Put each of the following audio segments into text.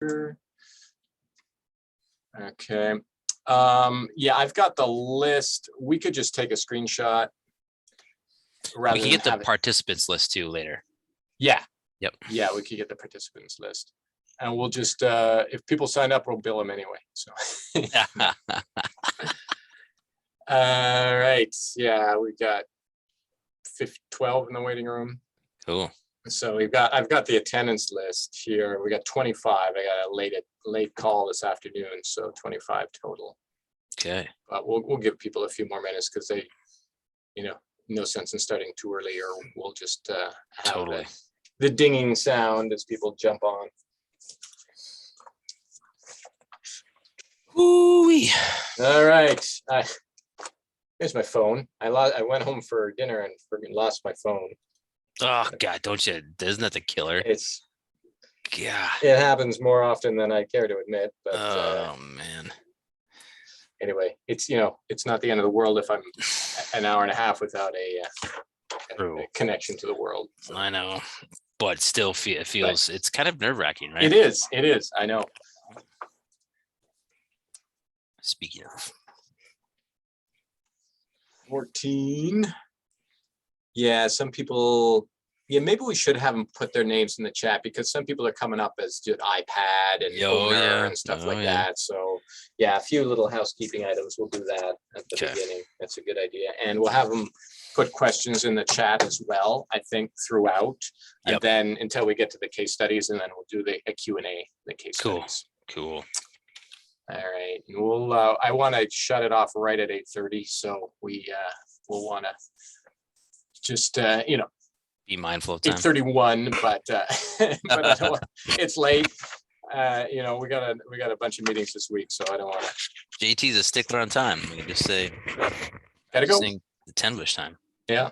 speaker. Okay. Yeah, I've got the list. We could just take a screenshot. We can get the participants list too later. Yeah. Yep. Yeah, we could get the participants list. And we'll just, if people sign up, we'll bill them anyway. So. All right. Yeah, we've got 12 in the waiting room. Cool. So I've got the attendance list here. We got 25. I got a late call this afternoon, so 25 total. Okay. But we'll give people a few more minutes because they, no sense in starting too early, or we'll just have Totally. the dinging sound as people jump on. Ooh-wee. All right. Here's my phone. I went home for dinner and lost my phone. Oh God, don't you? Isn't that the killer? It happens more often than I care to admit. But oh man. Anyway, it's not the end of the world if I'm an hour and a half without a connection to the world. So. I know, but still it feels it's kind of nerve-wracking, right? It is. I know. Speaking of 14. Yeah, some people. Yeah, maybe we should have them put their names in the chat because some people are coming up as just iPad and owner and stuff like that. So yeah, a few little housekeeping items. We'll do that at the beginning. That's a good idea. And we'll have them put questions in the chat as well, I think, throughout. And then until we get to the case studies, and then we'll do a Q&A, the case studies. Cool. All right. And we'll I want to shut it off right at 8:30. So we'll want to just be mindful of time. 8:31, but but I don't, it's late. We got a bunch of meetings this week, so I don't want to. JT's a stickler on time. We can just say, gotta go. The 10 bush time. Yeah.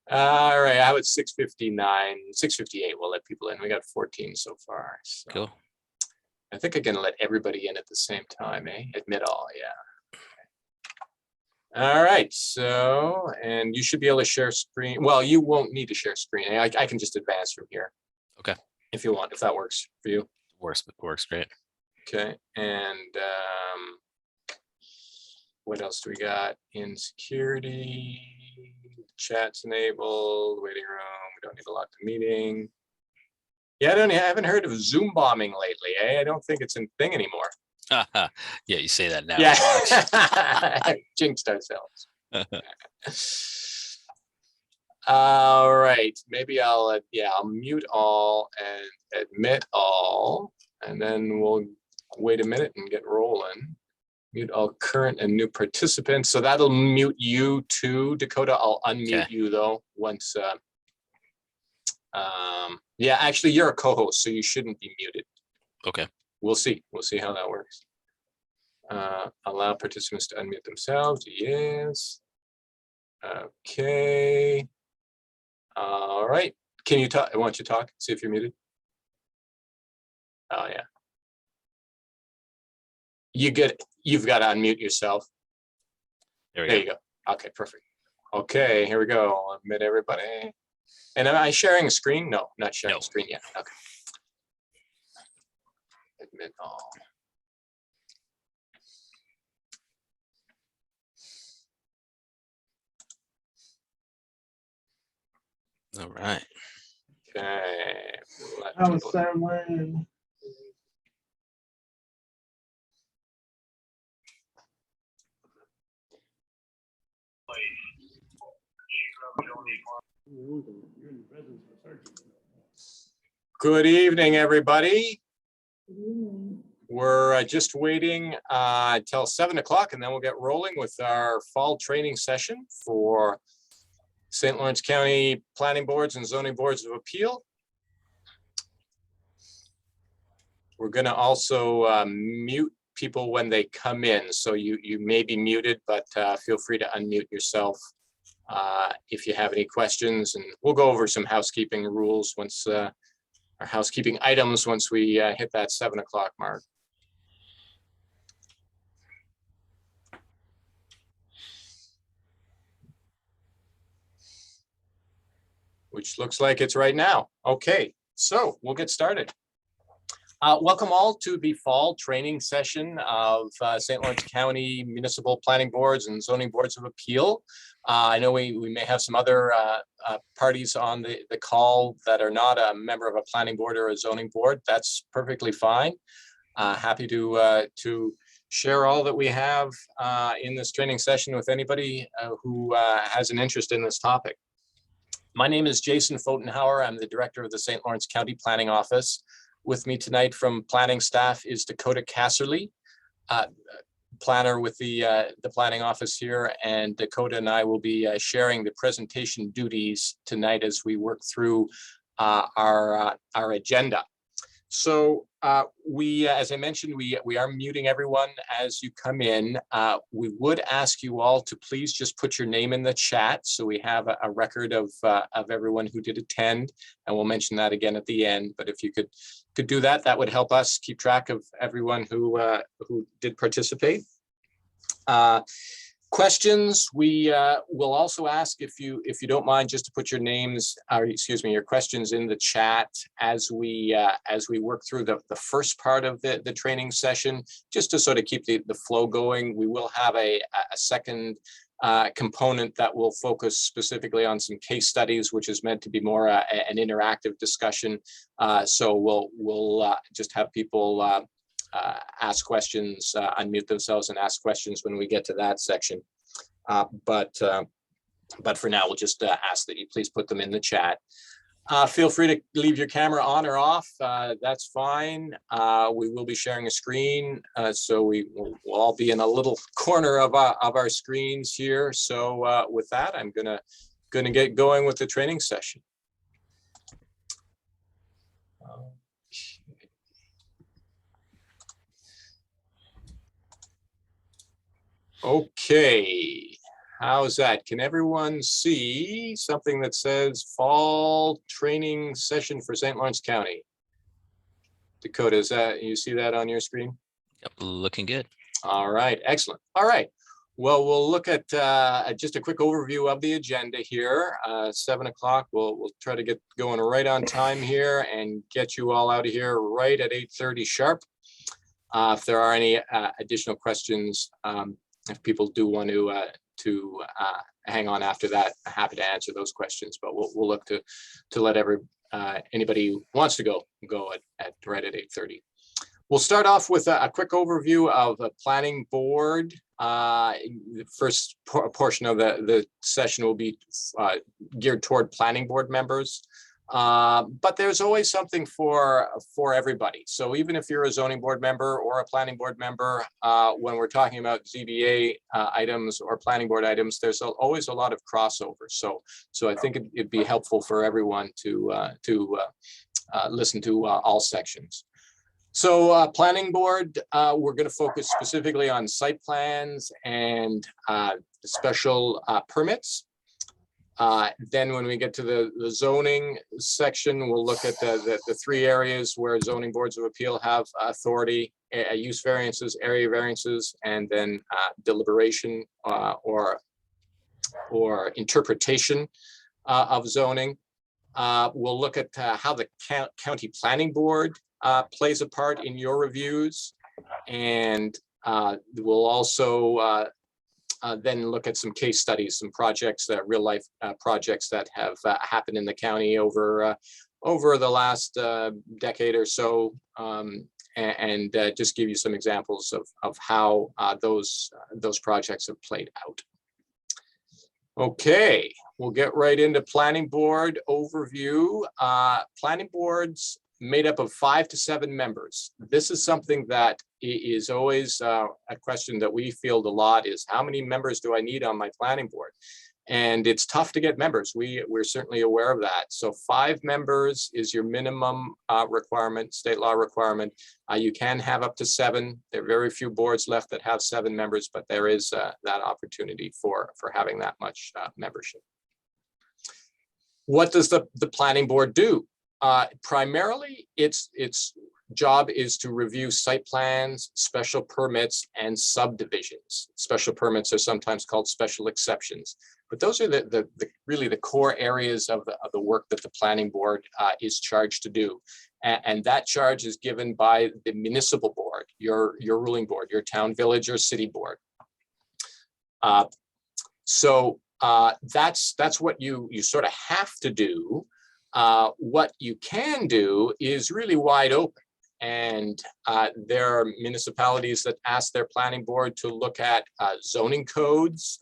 All right. How about 6:59, 6:58? We'll let people in. We got 14 so far. So. Cool. I think I'm gonna let everybody in at the same time, eh? Admit all, yeah. All right, so, and you should be able to share screen. Well, you won't need to share screen. I can just advance from here. Okay. If you want, if that works for you. Works great. Okay, and what else do we got? In security, chat's enabled, waiting room, we don't need to lock the meeting. Yeah, I haven't heard of Zoom bombing lately, eh? I don't think it's a thing anymore. Yeah, you say that now. Yeah, jinxed ourselves. All right, maybe I'll mute all and admit all, and then we'll wait a minute and get rolling. Mute all current and new participants. So that'll mute you too, Dakota. I'll unmute you though once. Yeah, actually, you're a co-host, so you shouldn't be muted. Okay. We'll see how that works. Allow participants to unmute themselves. Yes. Okay. All right. Can you talk? I want you to talk. See if you're muted. Oh yeah. You've got to unmute yourself. There you go. Okay, perfect. Okay, here we go. I'll admit everybody. And am I sharing a screen? No, not sharing a screen yet. Okay. Admit all. All right. Okay. Good evening, everybody. We're just waiting until 7 o'clock, and then we'll get rolling with our fall training session for St. Lawrence County Planning Boards and Zoning Boards of Appeal. We're going to also mute people when they come in, so you may be muted, but feel free to unmute yourself if you have any questions, and we'll go over some housekeeping rules once our housekeeping items once we hit that 7 o'clock mark. Which looks like it's right now. Okay, So we'll get started. Welcome all to the fall training session of St. Lawrence County Municipal Planning Boards and Zoning Boards of Appeal. I know we may have some other parties on the call that are not a member of a planning board or a zoning board. That's perfectly fine. Happy to share all that we have in this training session with anybody who has an interest in this topic. My name is Jason Fotenhauer. I'm the director of the St. Lawrence County Planning Office. With me tonight from planning staff is Dakota Casserly, planner with the planning office here, and Dakota and I will be sharing the presentation duties tonight as we work through our agenda. So as I mentioned, we are muting everyone as you come in. We would ask you all to please just put your name in the chat so we have a record of everyone who did attend, and we'll mention that again at the end. But if you could do that, that would help us keep track of everyone who did participate. Questions, we will also ask if you don't mind just to put your names, or excuse me, your questions in the chat as we work through the first part of the training session, just to sort of keep the flow going. We will have a second component that will focus specifically on some case studies, which is meant to be more an interactive discussion. So we'll just have people ask questions, unmute themselves and ask questions when we get to that section. But for now, we'll just ask that you please put them in the chat. Feel free to leave your camera on or off. That's fine. We will be sharing a screen, so we'll all be in a little corner of our screens here. So with that, I'm gonna get going with the training session. Okay, how's that? Can everyone see something that says fall training session for St. Lawrence County? Dakota, is that, you see that on your screen? Yep, looking good. All right, excellent. All right, well, we'll look at just a quick overview of the agenda here. 7 o'clock, we'll try to get going right on time here and get you all out of here right at 8:30 sharp. If there are any additional questions, if people do want to hang on after that, I'm happy to answer those questions. But we'll look to let anybody who wants to go at right at 8:30. We'll start off with a quick overview of the planning board. The first portion of the session will be geared toward planning board members. But there's always something for everybody. So even if you're a zoning board member or a planning board member, when we're talking about ZBA items or planning board items, there's always a lot of crossover. So I think it'd be helpful for everyone to listen to all sections. So planning board, we're going to focus specifically on site plans and special permits. Then when we get to the zoning section, we'll look at the three areas where zoning boards of appeal have authority: use variances, area variances, and then deliberation or interpretation of zoning. We'll look at how the county planning board plays a part in your reviews, and we'll also then look at some case studies, some projects, real life projects that have happened in the county over the last decade or so, and just give you some examples of how those projects have played out. Okay, we'll get right into planning board overview. Planning boards made up of 5 to 7 members. This is something that is always a question that we field a lot, is how many members do I need on my planning board? And it's tough to get members. We're certainly aware of that. So 5 members is your minimum requirement, state law requirement. You can have up to 7. There are very few boards left that have 7 members, but there is that opportunity for having that much membership. What does the planning board do? Primarily, its job is to review site plans, special permits, and subdivisions. Special permits are sometimes called special exceptions. But those are the really the core areas of the work that the planning board is charged to do. And that charge is given by the municipal board, your ruling board, your town, village, or city board. So that's what you sort of have to do. What you can do is really wide open. And there are municipalities that ask their planning board to look at zoning codes.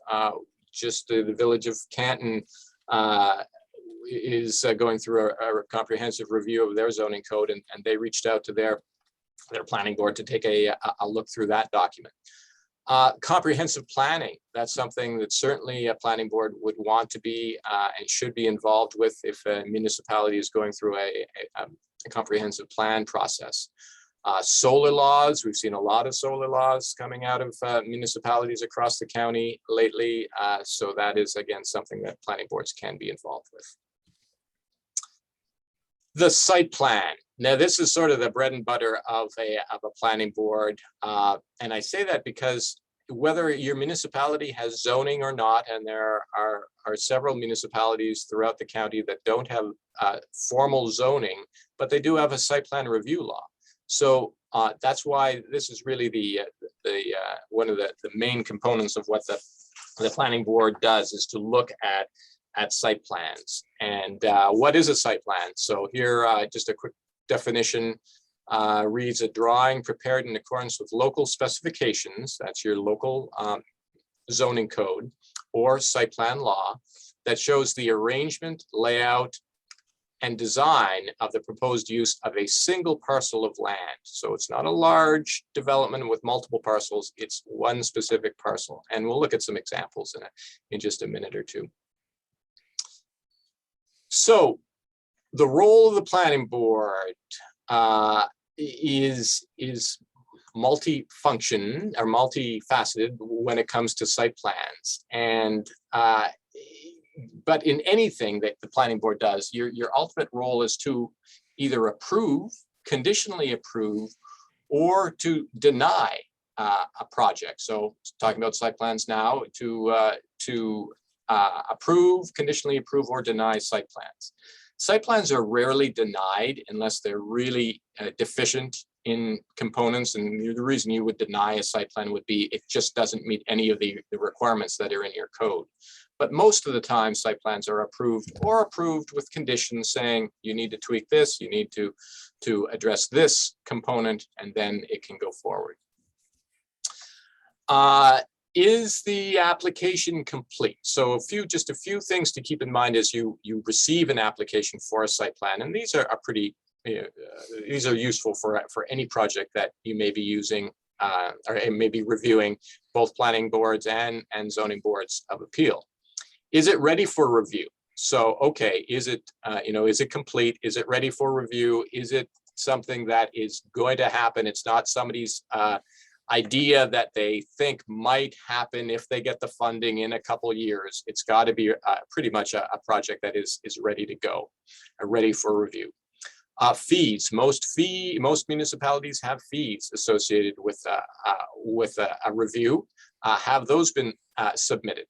Just the village of Canton is going through a comprehensive review of their zoning code, and they reached out to their planning board to take a look through that document. Comprehensive planning, that's something that certainly a planning board would want to be and should be involved with if a municipality is going through a comprehensive plan process. Solar laws, we've seen a lot of solar laws coming out of municipalities across the county lately. So that is, again, something that planning boards can be involved with. The site plan. Now, this is sort of the bread and butter of a planning board. And I say that because whether your municipality has zoning or not, and there are several municipalities throughout the county that don't have formal zoning, but they do have a site plan review law. So that's why this is really one of the main components of what the planning board does, is to look at site plans. And what is a site plan? So here, just a quick definition reads: a drawing prepared in accordance with local specifications, that's your local zoning code or site plan law, that shows the arrangement, layout, and design of the proposed use of a single parcel of land. So it's not a large development with multiple parcels, it's one specific parcel. And we'll look at some examples in just a minute or two. So the role of the planning board is multi-function or multifaceted when it comes to site plans. And but in anything that the planning board does, your ultimate role is to either approve, conditionally approve, or to deny a project. So talking about site plans now, to approve, conditionally approve, or deny site plans. Site plans are rarely denied unless they're really deficient in components. And the reason you would deny a site plan would be it just doesn't meet any of the requirements that are in your code. But most of the time, site plans are approved or approved with conditions saying you need to tweak this, you need to address this component, and then it can go forward. Is the application complete? So just a few things to keep in mind as you receive an application for a site plan, and these are pretty these are useful for any project that you may be using or maybe reviewing, both planning boards and zoning boards of appeal. Is it ready for review? So, okay, is it is it complete? Is it ready for review? Is it something that is going to happen? It's not somebody's idea that they think might happen if they get the funding in a couple of years. It's got to be pretty much a project that is ready to go, ready for review. Fees. Most municipalities have fees associated with a review. Have those been submitted?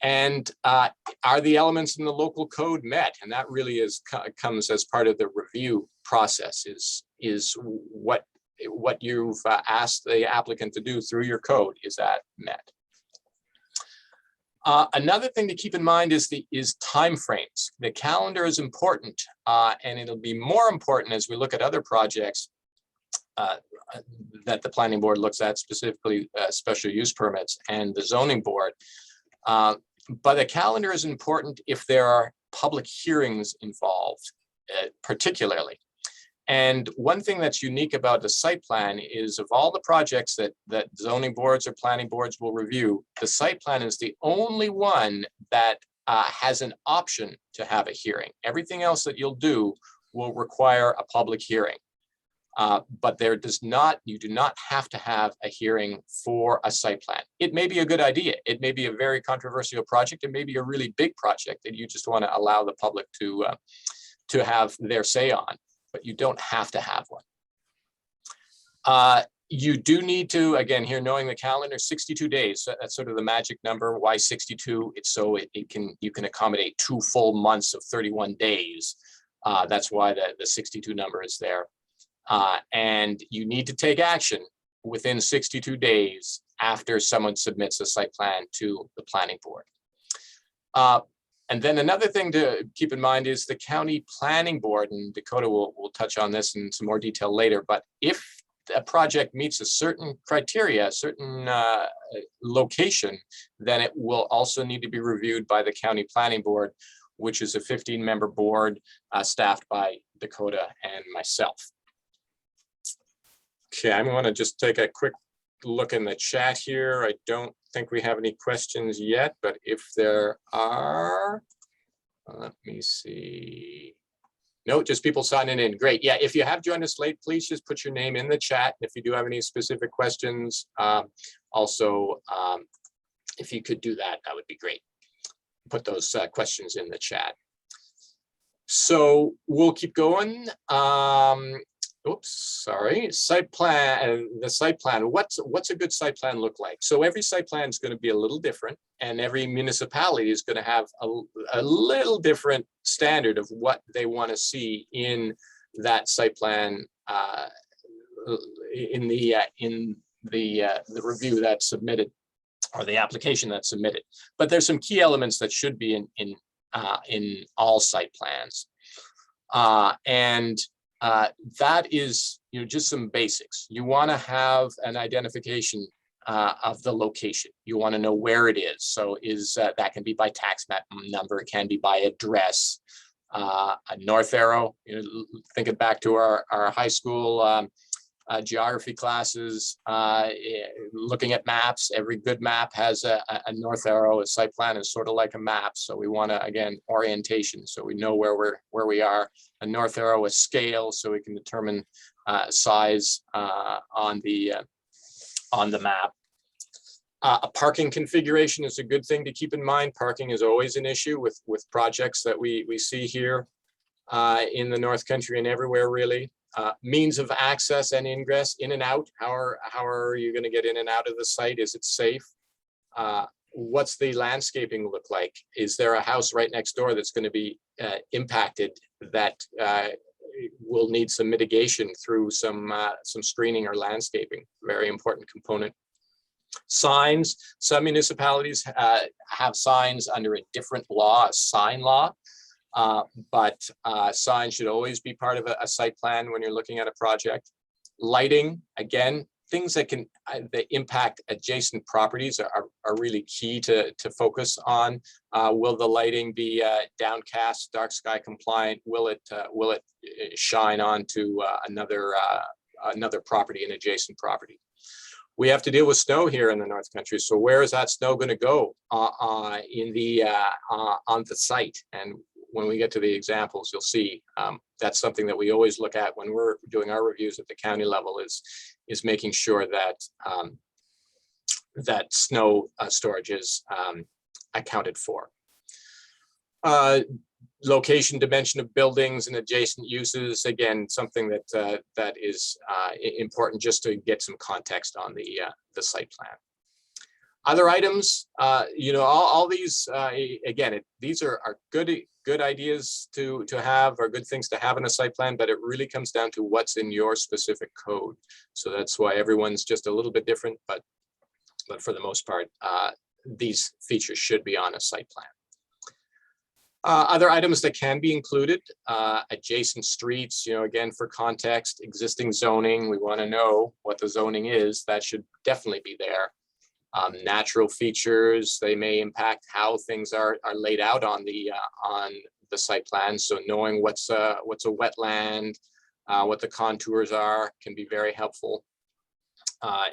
And are the elements in the local code met? And that really comes as part of the review process. Is what you've asked the applicant to do through your code, is that met? Another thing to keep in mind is timeframes. The calendar is important, and it'll be more important as we look at other projects that the planning board looks at, specifically special use permits and the zoning board. But a calendar is important if there are public hearings involved, particularly. And one thing that's unique about the site plan is, of all the projects that zoning boards or planning boards will review, the site plan is the only one that has an option to have a hearing. Everything else that you'll do will require a public hearing. But you do not have to have a hearing for a site plan. It may be a good idea. It may be a very controversial project. It may be a really big project that you just want to allow the public to have their say on, but you don't have to have one. You do need to, again, here, knowing the calendar, 62 days, that's sort of the magic number. Why 62? It's so you can accommodate 2 full months of 31 days. That's why the 62 number is there. And you need to take action within 62 days after someone submits a site plan to the planning board. And then another thing to keep in mind is the county planning board, and Dakota will touch on this in some more detail later, but if a project meets a certain criteria, a certain location, then it will also need to be reviewed by the county planning board, which is a 15-member board staffed by Dakota and myself. Okay, I'm going to just take a quick look in the chat here. I don't think we have any questions yet, but if there are, let me see. No, just people signing in. Great. Yeah, if you have joined us late, please just put your name in the chat. If you do have any specific questions, also, if you could do that, that would be great. Put those questions in the chat. So we'll keep going. Oops, sorry. Site plan, the site plan. What's a good site plan look like? So every site plan is going to be a little different, and every municipality is going to have a little different standard of what they want to see in that site plan, in the review that's submitted, or the application that's submitted. But there's some key elements that should be in all site plans, that is, just some basics. You want to have an identification of the location. You want to know where it is. So that can be by tax map number, it can be by address. A north arrow, thinking back to our high school geography classes, looking at maps. Every good map has a north arrow. A site plan is sort of like a map. So we want to, again, orientation, so we know where we are. A north arrow, a scale, so we can determine size on the map. A parking configuration is a good thing to keep in mind. Parking is always an issue with projects that we see here in the North Country and everywhere, really. Means of access and ingress, in and out. How are you going to get in and out of the site? Is it safe? What's the landscaping look like? Is there a house right next door that's going to be impacted that will need some mitigation through some screening or landscaping? Very important component. Signs. Some municipalities have signs under a different law, a sign law. But signs should always be part of a site plan when you're looking at a project. Lighting, again, things that can that impact adjacent properties are really key to focus on. Will the lighting be downcast, dark sky compliant? Will it shine onto another property, an adjacent property? We have to deal with snow here in the North Country. So where is that snow going to go on the site? And when we get to the examples, you'll see that's something that we always look at when we're doing our reviews at the county level, is making sure that that snow storage is accounted for. Location, dimension of buildings and adjacent uses, again, something that is important just to get some context on the site plan. Other items, all these, again, these are good ideas to have, or good things to have in a site plan, but it really comes down to what's in your specific code. So that's why everyone's just a little bit different, but for the most part, these features should be on a site plan. Other items that can be included, adjacent streets, again, for context, existing zoning, we want to know what the zoning is. That should definitely be there. Natural features, they may impact how things are laid out on the site plan. So knowing what's a wetland, what the contours are, can be very helpful.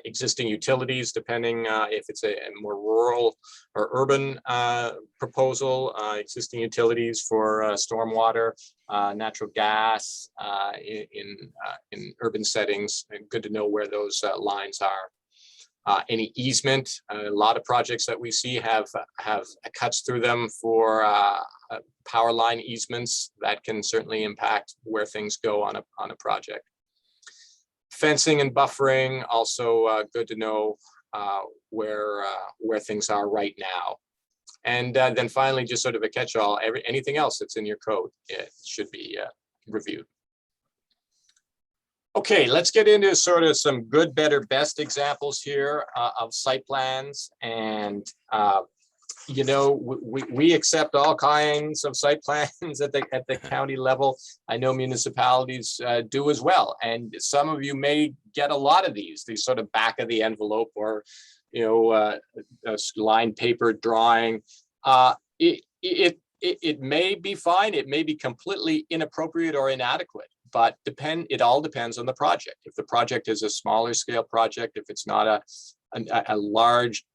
Existing utilities, depending if it's a more rural or urban proposal, existing utilities for stormwater, natural gas in urban settings. Good to know where those lines are. Any easement, a lot of projects that we see have cuts through them for power line easements that can certainly impact where things go on a project. Fencing and buffering, also good to know where things are right now. And then finally, just sort of a catch-all, anything else that's in your code, it should be reviewed. Okay, let's get into sort of some good, better, best examples here of site plans. And, you know, we accept all kinds of site plans at the county level. I know municipalities do as well. And some of you may get a lot of these sort of back of the envelope or, you know, a line paper drawing. It may be fine. It may be completely inappropriate or inadequate. But it all depends on the project. If the project is a smaller scale project, if it's not a large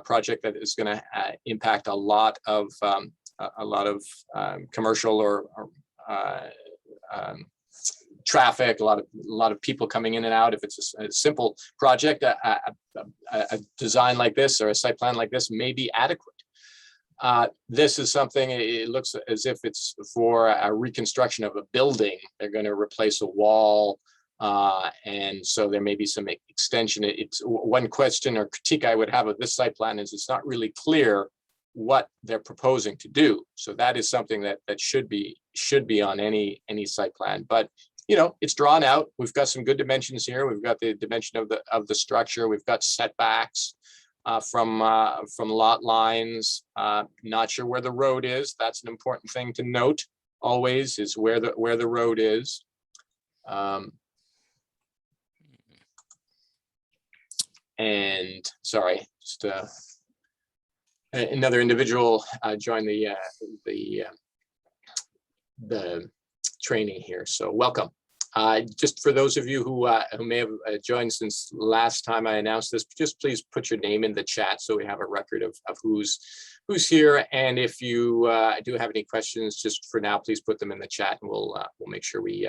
project that is going to impact a lot of commercial or traffic, a lot of people coming in and out. If it's a simple project, a design like this or a site plan like this may be adequate. This is something, it looks as if it's for a reconstruction of a building. They're going to replace a wall. And so there may be some extension. It's one question or critique I would have of this site plan is it's not really clear what they're proposing to do. So that is something that should be on any site plan. But you know, it's drawn out. We've got some good dimensions here. We've got the dimension of the structure. We've got setbacks from lot lines. Not sure where the road is. That's an important thing to note always, is where the road is. And sorry, just another individual joined the training here. So welcome. Just for those of you who may have joined since last time I announced this, just please put your name in the chat so we have a record of who's here. And if you do have any questions, just for now, please put them in the chat and we'll make sure we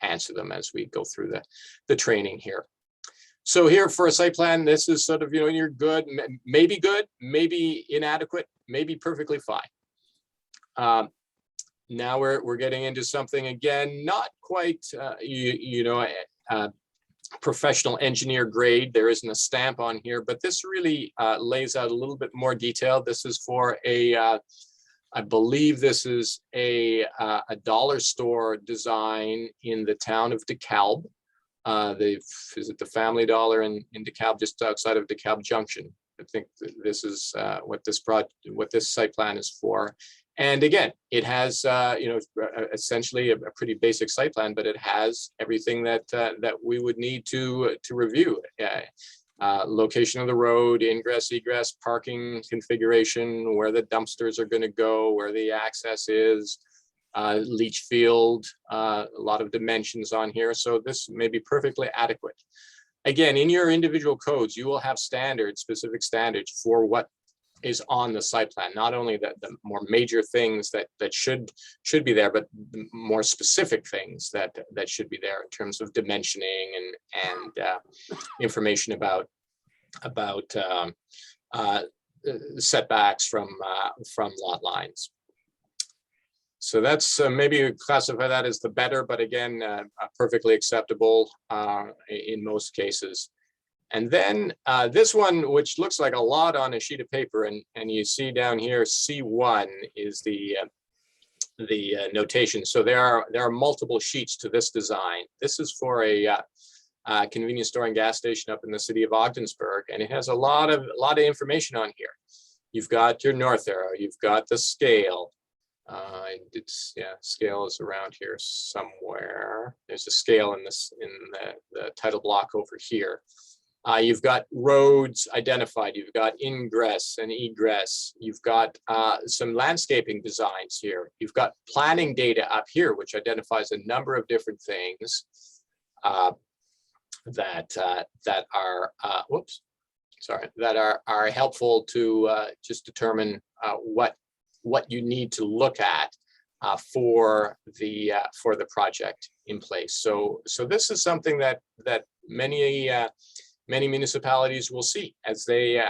answer them as we go through the training here. So here for a site plan, this is sort of, you know, you're good, maybe inadequate, maybe perfectly fine. Now we're getting into something, again, not quite, professional engineer grade. There isn't a stamp on here, but this really lays out a little bit more detail. This is for I believe this is a dollar store design in the town of DeKalb. Is it the Family Dollar in DeKalb, just outside of DeKalb Junction? I think this is what this site plan is for. And again, it has essentially a pretty basic site plan, but it has everything that we would need to review. Location of the road, ingress, egress, parking configuration, where the dumpsters are going to go, where the access is, leach field, a lot of dimensions on here. So this may be perfectly adequate. Again, in your individual codes, you will have specific standards for what is on the site plan, not only the more major things that should be there, but the more specific things that should be there in terms of dimensioning and information about setbacks from lot lines. So that's maybe classify that as the better, but again, perfectly acceptable in most cases. And then this one, which looks like a lot on a sheet of paper, and you see down here, C1 is the notation. So there are multiple sheets to this design. This is for a convenience store and gas station up in the city of Ogdensburg, and it has a lot of information on here. You've got your north arrow, you've got the scale. Scale is around here somewhere. There's a scale in the title block over here. You've got roads identified, you've got ingress and egress, you've got some landscaping designs here, you've got planning data up here, which identifies a number of different things that are helpful to just determine what you need to look at for the project in place. So this is something that many many municipalities will see, as they,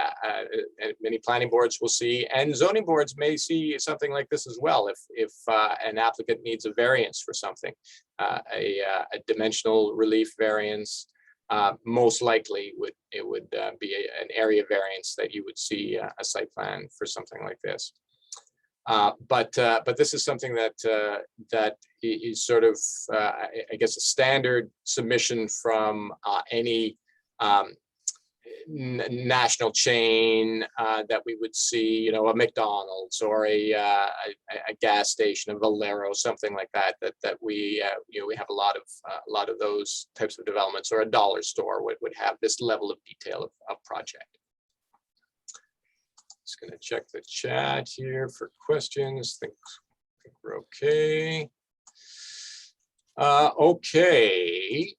many planning boards will see, and zoning boards may see something like this as well. If an applicant needs a variance for something, a dimensional relief variance, most likely it would be an area variance that you would see a site plan for something like this. But this is something that is sort of, I guess, a standard submission from any national chain that we would see, a McDonald's or a gas station, a Valero, something like that. That we we have a lot of those types of developments, or a dollar store would have this level of detail of project. Just going to check the chat here for questions. Think we're okay. Okay.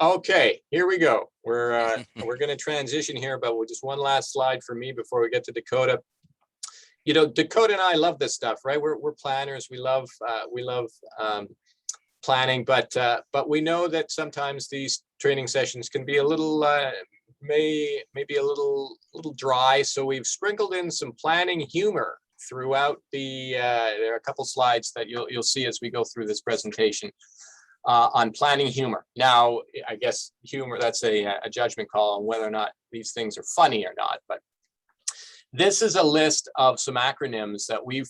Okay, here we go. We're going to transition here, but we'll just one last slide for me before we get to Dakota. Dakota and I love this stuff, right? We're planners. We love planning, but we know that sometimes these training sessions can be a little maybe a little dry. So we've sprinkled in some planning humor throughout the. There are a couple slides that you'll see as we go through this presentation. On planning humor. Now, I guess humor, that's a judgment call on whether or not these things are funny or not. But this is a list of some acronyms that we've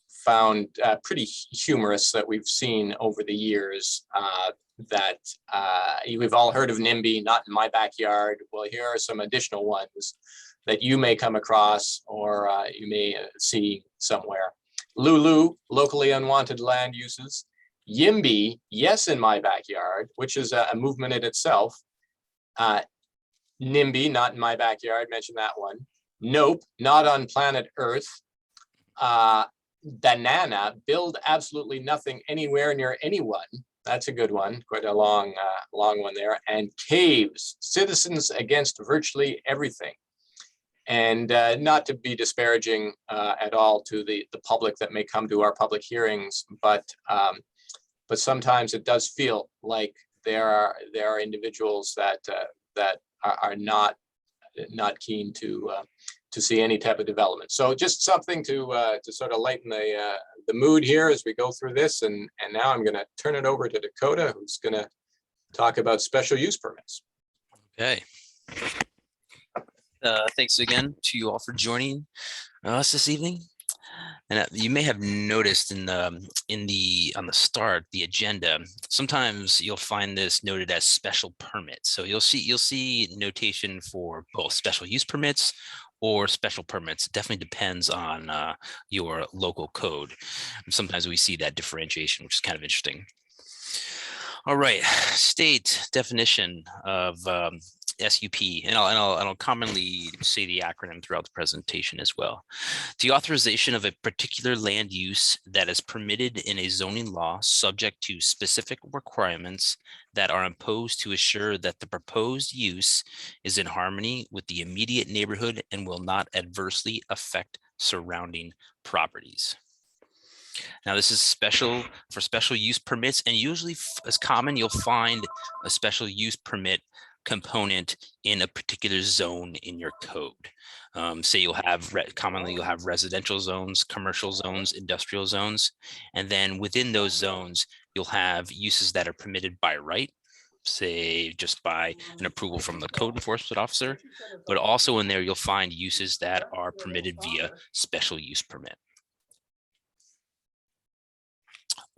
found pretty humorous that we've seen over the years. That we've all heard of NIMBY, not in my backyard. Well, here are some additional ones that you may come across or you may see somewhere. LULU, locally unwanted land uses. YIMBY, yes in my backyard, which is a movement in itself. NIMBY, not in my backyard, mentioned that one. Nope, not on planet Earth. Banana, build absolutely nothing anywhere near anyone. That's a good one, quite a long one there. And caves, citizens against virtually everything. And not to be disparaging at all to the public that may come to our public hearings, but sometimes it does feel like there are individuals that are not keen to see any type of development. So just something to sort of lighten the mood here as we go through this. And now I'm going to turn it over to Dakota, who's going to talk about special use permits. Okay. Thanks again to you all for joining us this evening. And you may have noticed on the start, the agenda, sometimes you'll find this noted as special permits. So you'll see notation for both special use permits or special permits. It definitely depends on your local code. And sometimes we see that differentiation, which is kind of interesting. All right, state definition of SUP, and I'll commonly say the acronym throughout the presentation as well. The authorization of a particular land use that is permitted in a zoning law subject to specific requirements that are imposed to assure that the proposed use is in harmony with the immediate neighborhood and will not adversely affect surrounding properties. Now, this is special for special use permits, and usually as common, you'll find a special use permit component in a particular zone in your code. Say commonly you'll have residential zones, commercial zones, industrial zones, and then within those zones, you'll have uses that are permitted by right, say just by an approval from the code enforcement officer, but also in there, you'll find uses that are permitted via special use permit.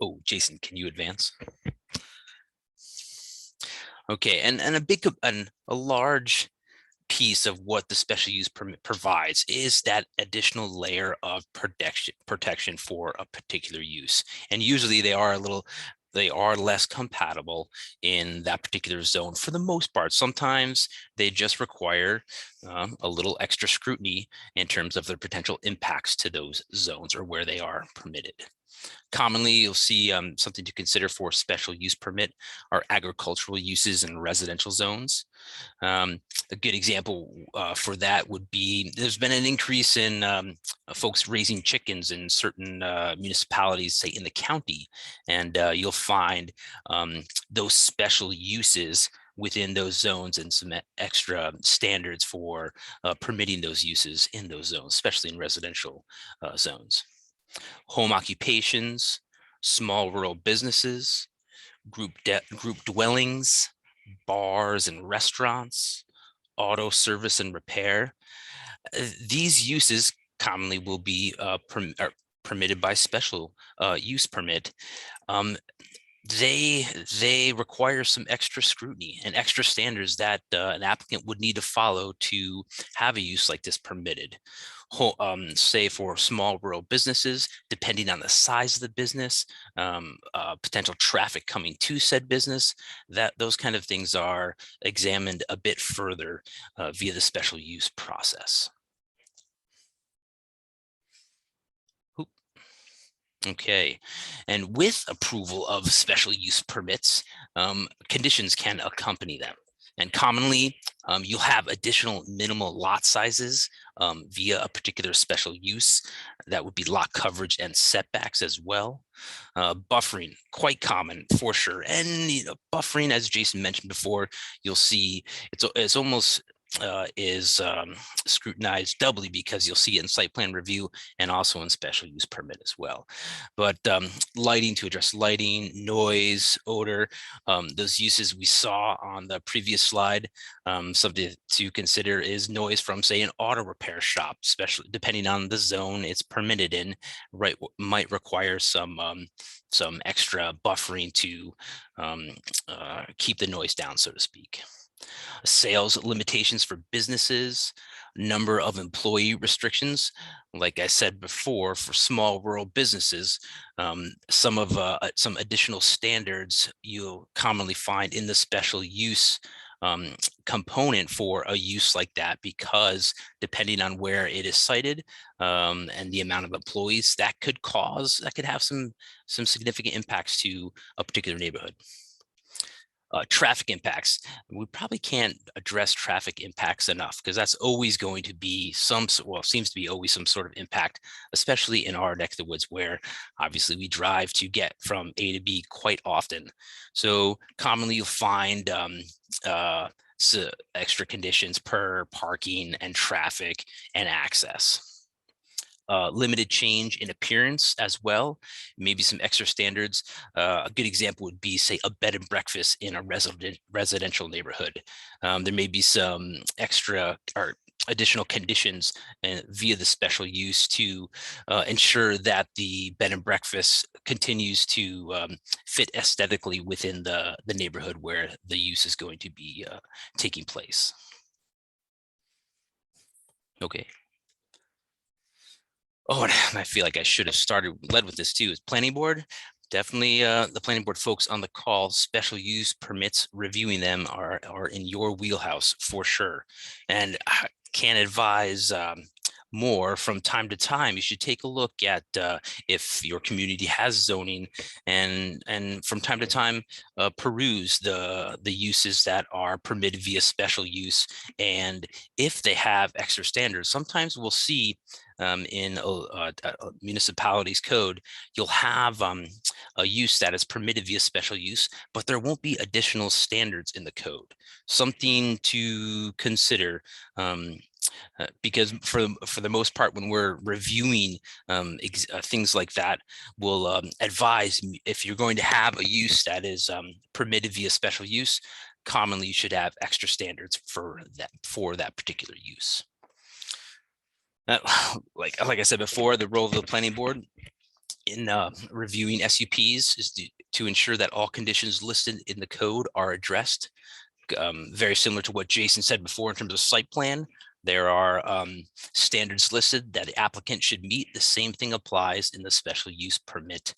Oh, Jason, can you advance? Okay, and a large piece of what the special use permit provides is that additional layer of protection for a particular use. And usually they are less compatible in that particular zone for the most part. Sometimes they just require a little extra scrutiny in terms of their potential impacts to those zones or where they are permitted. Commonly, you'll see something to consider for special use permit are agricultural uses in residential zones. A good example for that would be there's been an increase in folks raising chickens in certain municipalities, say in the county, and you'll find those special uses within those zones and some extra standards for permitting those uses in those zones, especially in residential zones. Home occupations, small rural businesses, group dwellings, bars and restaurants, auto service and repair. These uses commonly will be permitted by special use permit. They require some extra scrutiny and extra standards that an applicant would need to follow to have a use like this permitted. Say for small rural businesses, depending on the size of the business, potential traffic coming to said business, that those kind of things are examined a bit further via the special use process. Okay, and with approval of special use permits, conditions can accompany them. And commonly, you'll have additional minimal lot sizes via a particular special use. That would be lot coverage and setbacks as well. Buffering, quite common for sure. And buffering, as Jason mentioned before, you'll see it's almost is scrutinized doubly because you'll see it in site plan review and also in special use permit as well. But lighting, to address lighting, noise, odor, those uses we saw on the previous slide, something to consider is noise from, say, an auto repair shop, especially depending on the zone it's permitted in, right, might require some extra buffering to keep the noise down, so to speak. Sales limitations for businesses, number of employee restrictions. Like I said before, for small rural businesses, some additional standards you'll commonly find in the special use component for a use like that, because depending on where it is sited and the amount of employees, that could have some significant impacts to a particular neighborhood. Traffic impacts. We probably can't address traffic impacts enough, because that's always going to be seems to be always some sort of impact, especially in our neck of the woods, where obviously we drive to get from A to B quite often. So commonly you'll find extra conditions per parking and traffic and access. Limited change in appearance as well, maybe some extra standards. A good example would be, say, a bed and breakfast in a residential neighborhood. There may be some extra or additional conditions via the special use to ensure that the bed and breakfast continues to fit aesthetically within the neighborhood where the use is going to be taking place. Okay. Oh, and I feel like I should have led with this too, is planning board. Definitely the planning board folks on the call, special use permits, reviewing them are in your wheelhouse for sure. And I can advise more from time to time. You should take a look at if your community has zoning, and from time to time peruse the uses that are permitted via special use. And if they have extra standards, sometimes we'll see in municipalities code, you'll have a use that is permitted via special use, but there won't be additional standards in the code. Something to consider, because for the most part, when we're reviewing things like that, we'll advise, if you're going to have a use that is permitted via special use, commonly you should have extra standards for that particular use. Like I said before, the role of the planning board in reviewing SUPs is to ensure that all conditions listed in the code are addressed. Very similar to what Jason said before in terms of site plan, there are standards listed that the applicant should meet. The same thing applies in the special use permit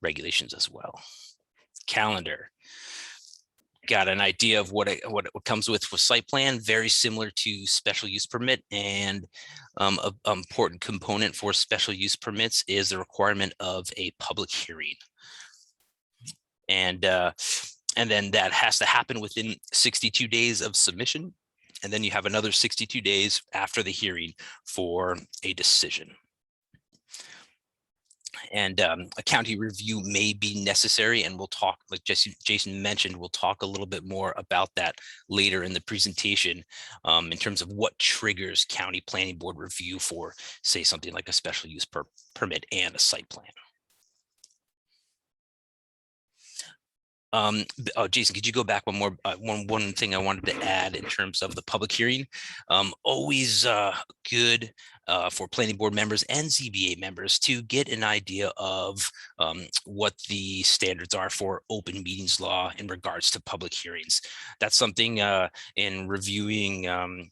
regulations as well. Calendar. Got an idea of what it comes with site plan, very similar to special use permit. And an important component for special use permits is the requirement of a public hearing. And then that has to happen within 62 days of submission. And then you have another 62 days after the hearing for a decision. And a county review may be necessary, and we'll talk, like Jason mentioned, we'll talk a little bit more about that later in the presentation, in terms of what triggers county planning board review for, say, something like a special use permit and a site plan. Jason, could you go back one more, one thing I wanted to add in terms of the public hearing? Always good for planning board members and ZBA members to get an idea of what the standards are for open meetings law in regards to public hearings. That's something in reviewing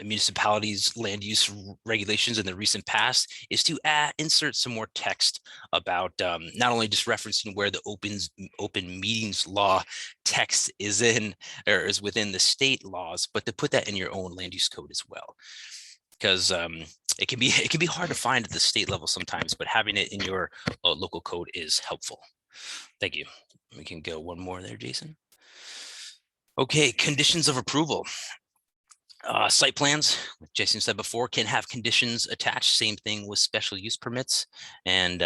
municipalities' land use regulations in the recent past, is to insert some more text about not only just referencing where the open meetings law text is in or is within the state laws, but to put that in your own land use code as well, because it can be hard to find at the state level sometimes, but having it in your local code is helpful. Thank you. We can go one more there, Jason. Okay, conditions of approval. Site plans, like Jason said before, can have conditions attached. Same thing with special use permits. And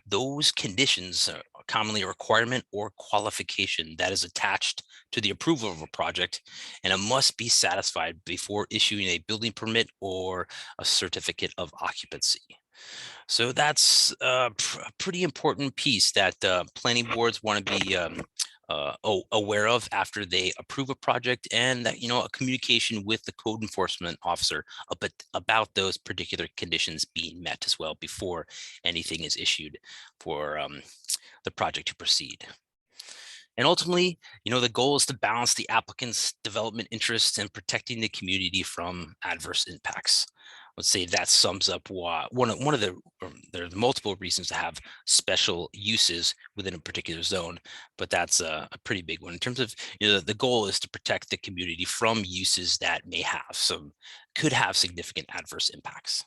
those conditions are commonly a requirement or qualification that is attached to the approval of a project, and it must be satisfied before issuing a building permit or a certificate of occupancy. So that's a pretty important piece that planning boards want to be aware of after they approve a project, and that, a communication with the code enforcement officer about those particular conditions being met as well before anything is issued for the project to proceed. And ultimately, the goal is to balance the applicant's development interests and protecting the community from adverse impacts. Let's say that sums up why one of the there's multiple reasons to have special uses within a particular zone, but that's a pretty big one in terms of, the goal is to protect the community from uses that could have significant adverse impacts.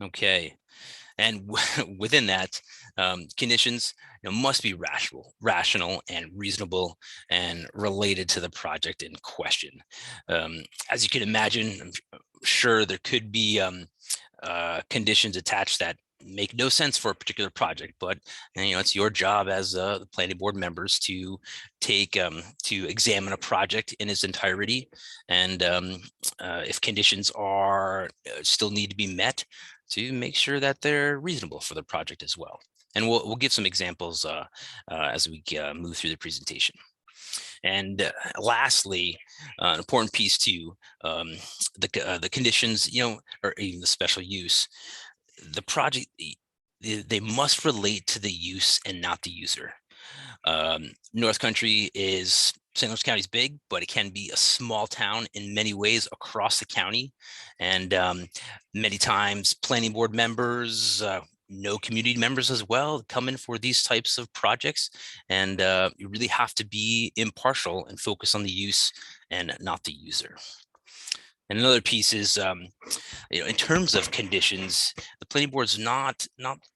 Okay. And within that, conditions must be rational and reasonable and related to the project in question. As you can imagine, I'm sure there could be conditions attached that make no sense for a particular project, but it's your job as the planning board members to to examine a project in its entirety, and if conditions are still need to be met, to make sure that they're reasonable for the project as well. And we'll give some examples as we move through the presentation. And lastly, an important piece too, the conditions, or even the special use, the project, they must relate to the use and not the user. North Country is, St. Louis County is big, but it can be a small town in many ways across the county. And many times planning board members, community members as well, come in for these types of projects. And you really have to be impartial and focus on the use and not the user. And another piece is, in terms of conditions, the planning board's not in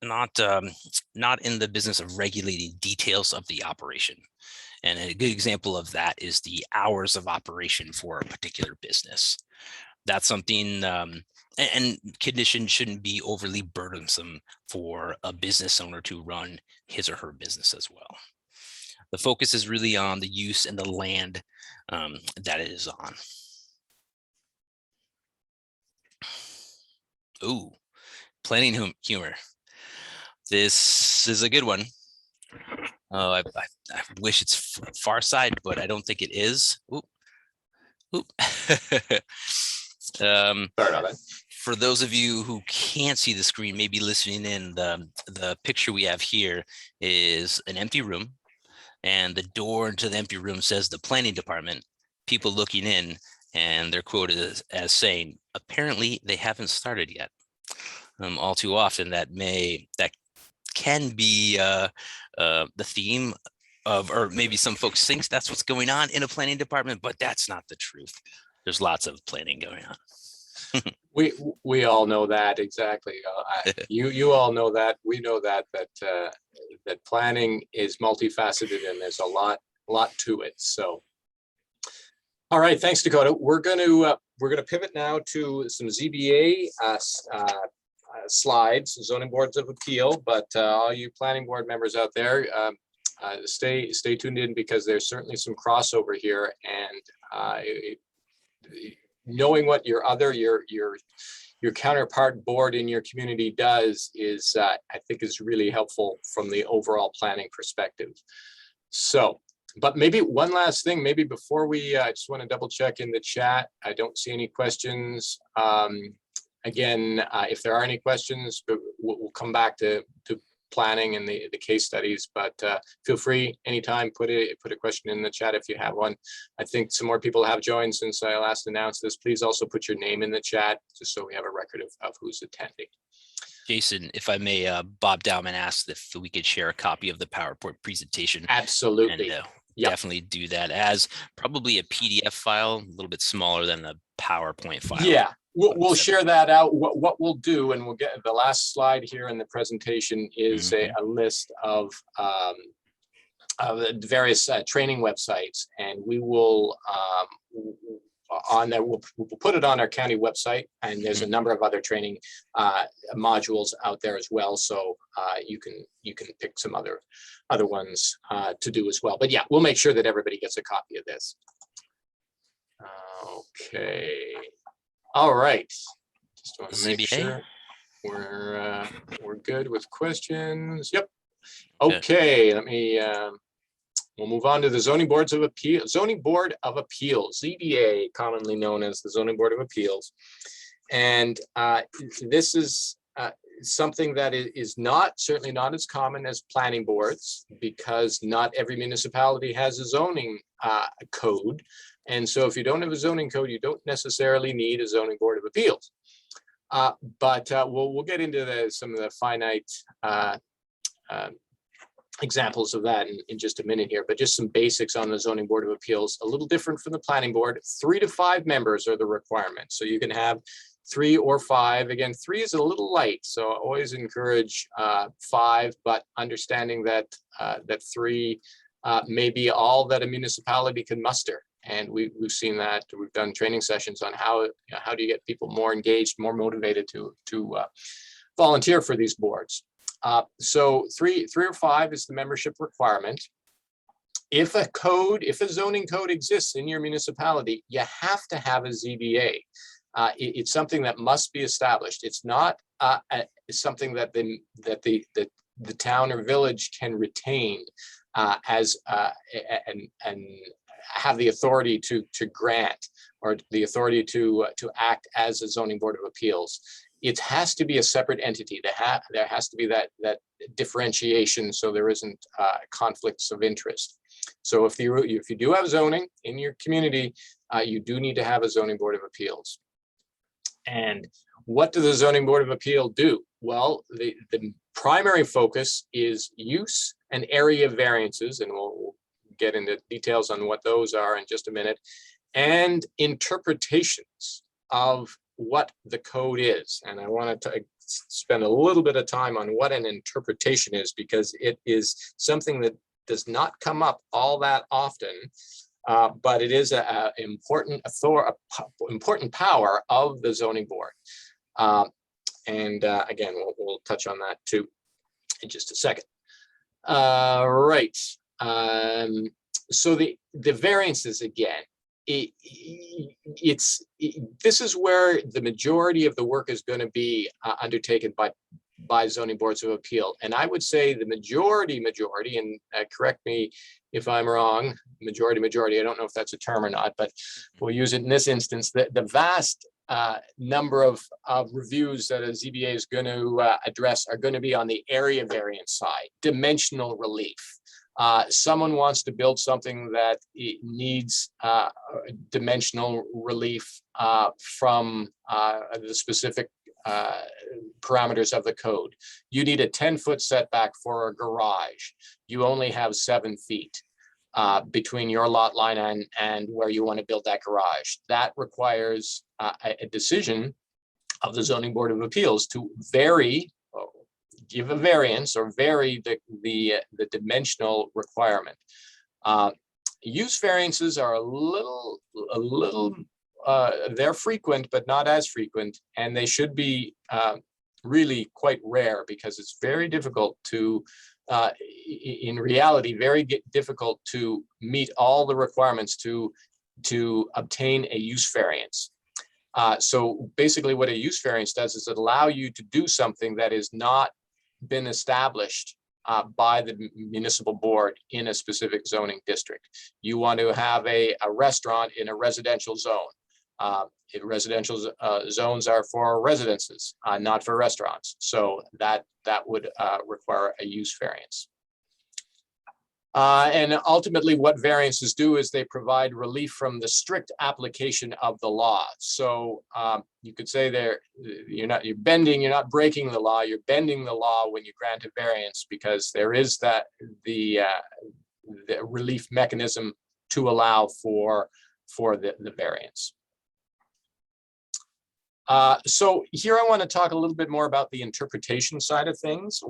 the business of regulating details of the operation. And a good example of that is the hours of operation for a particular business. That's something, and conditions shouldn't be overly burdensome for a business owner to run his or her business as well. The focus is really on the use and the land that it is on. Ooh, planning humor. This is a good one. I wish it's Far Side, but I don't think it is. Oop. Sorry about that. For those of you who can't see the screen, maybe listening in, the picture we have here is an empty room, and the door into the empty room says the planning department. People looking in, and they're quoted as saying, "Apparently, they haven't started yet." All too often, that can be the theme of, or maybe some folks think that's what's going on in a planning department, but that's not the truth. There's lots of planning going on. we all know that, exactly. You all know that. We know that planning is multifaceted, and there's a lot to it. So, all right, thanks, Dakota. We're going to we're going to pivot now to some ZBA slides, zoning boards of appeal, but all you planning board members out there, stay tuned in, because there's certainly some crossover here, and knowing what your counterpart board in your community does is, I think, is really helpful from the overall planning perspective. So, but maybe one last thing, maybe before we, I just want to double check in the chat. I don't see any questions. Again, if there are any questions, we'll come back to planning and the case studies, but feel free anytime, put a question in the chat if you have one. I think some more people have joined since I last announced this. Please also put your name in the chat, just so we have a record of who's attending. Jason, if I may, Bob Dowman asked if we could share a copy of the PowerPoint presentation. Absolutely. And, definitely do that as probably a PDF file, a little bit smaller than the PowerPoint file. Yeah, we'll share that out. What we'll do, and we'll get the last slide here in the presentation, is a list of the various training websites, and we will on there, we'll put it on our county website, and there's a number of other training modules out there as well, so you can pick some other ones to do as well. But yeah, we'll make sure that everybody gets a copy of this. Okay, all right, just want to make sure we're good with questions. Yep. Okay, let me we'll move on to the zoning board of appeals, ZBA, commonly known as the Zoning Board of Appeals. And this is something that is certainly not as common as planning boards, because not every municipality has a zoning code. And so if you don't have a zoning code, you don't necessarily need a zoning board of appeals. But we'll get into some of the finite examples of that in just a minute here, but just some basics on the Zoning Board of Appeals. A little different from the Planning Board. 3 to 5 members are the requirements. So you can have 3 or 5. Again, 3 is a little light, so I always encourage 5, but understanding that 3 may be all that a municipality can muster. And we've seen that. We've done training sessions on how do you get people more engaged, more motivated to volunteer for these boards. So 3 or 5 is the membership requirement. If a zoning code exists in your municipality, you have to have a ZBA. It's something that must be established. It's not something that the town or village can retain and have the authority to grant, or the authority to act as a zoning board of appeals. It has to be a separate entity. There has to be that differentiation, so there isn't conflicts of interest. So if you do have zoning in your community, you do need to have a zoning board of appeals. And what does the zoning board of appeal do? Well, the primary focus is use and area variances, and we'll get into details on what those are in just a minute, and interpretations of what the code is. And I want to spend a little bit of time on what an interpretation is, because it is something that does not come up all that often, but it is an important power of the zoning board. Again, we'll touch on that too in just a second. Right. So the variances, again, this is where the majority of the work is going to be undertaken by zoning boards of appeal. And I would say the majority, and correct me if I'm wrong, majority, I don't know if that's a term or not, but we'll use it in this instance, the vast number of reviews that a ZBA is going to address are going to be on the area variance side, dimensional relief. Someone wants to build something that it needs dimensional relief from the specific parameters of the code. You need a 10-foot setback for a garage. You only have 7 feet between your lot line and where you want to build that garage. That requires a decision of the Zoning Board of Appeals to give a variance or vary the dimensional requirement. Use variances are a little they're frequent, but not as frequent, and they should be really quite rare because it's very difficult to, in reality, very difficult to meet all the requirements to obtain a use variance. So basically what a use variance does is it allow you to do something that has not been established by the municipal board in a specific zoning district. You want to have a restaurant in a residential zone. Residential zones are for residences, not for restaurants. So that would require a use variance. And ultimately what variances do is they provide relief from the strict application of the law. So you could say you're not breaking the law, you're bending the law when you grant a variance, because there is the relief mechanism to allow for the variance. So here I want to talk a little bit more about the interpretation side of things.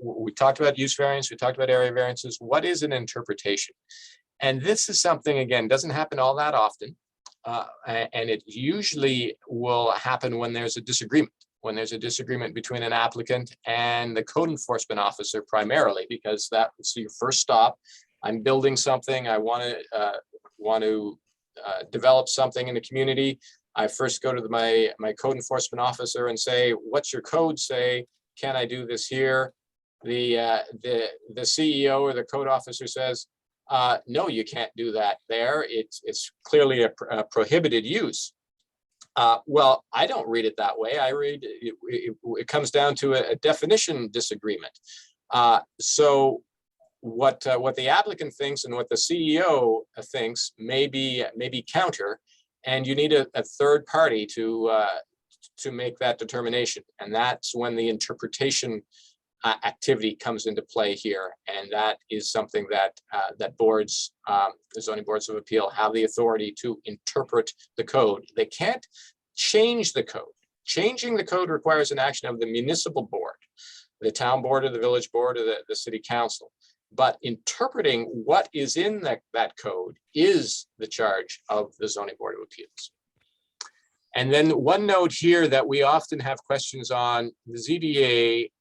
We talked about use variance, we talked about area variances. What is an interpretation? And this is something, again, doesn't happen all that often. And it usually will happen when there's a disagreement, between an applicant and the code enforcement officer primarily, because that's your first stop. I'm building something, I want to develop something in the community. I first go to my code enforcement officer and say, what's your code say? Can I do this here? The CEO or the code officer says, no, you can't do that there. It's clearly a prohibited use. Well, I don't read it that way. I read it comes down to a definition disagreement. So what the applicant thinks and what the CEO thinks may be counter, and you need a third party to make that determination. And that's when the interpretation activity comes into play here, and that is something that boards, the zoning boards of appeal, have the authority to interpret the code. They can't change the code. Changing the code requires an action of the municipal board, the town board or the village board or the city council. But interpreting what is in that code is the charge of the zoning board of appeals. And then one note here that we often have questions on the ZBA.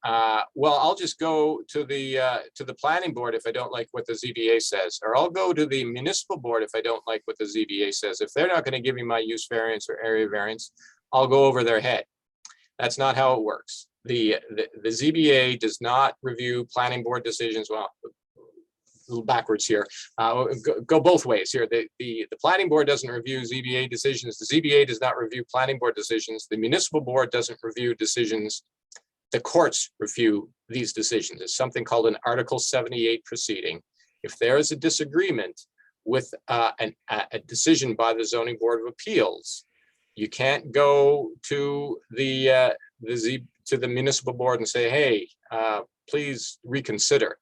Well, I'll just go to the planning board if I don't like what the ZBA says, or I'll go to the municipal board if I don't like what the ZBA says. If they're not going to give me my use variance or area variance, I'll go over their head. That's not how it works. The ZBA does not review planning board decisions. Well, a little backwards here. Go both ways here. The planning board doesn't review ZBA decisions. The ZBA does not review planning board decisions. The municipal board doesn't review decisions. The courts review these decisions. It's something called an Article 78 proceeding. If there is a disagreement with a decision by the zoning board of appeals, you can't go to the municipal board and say, hey, please reconsider.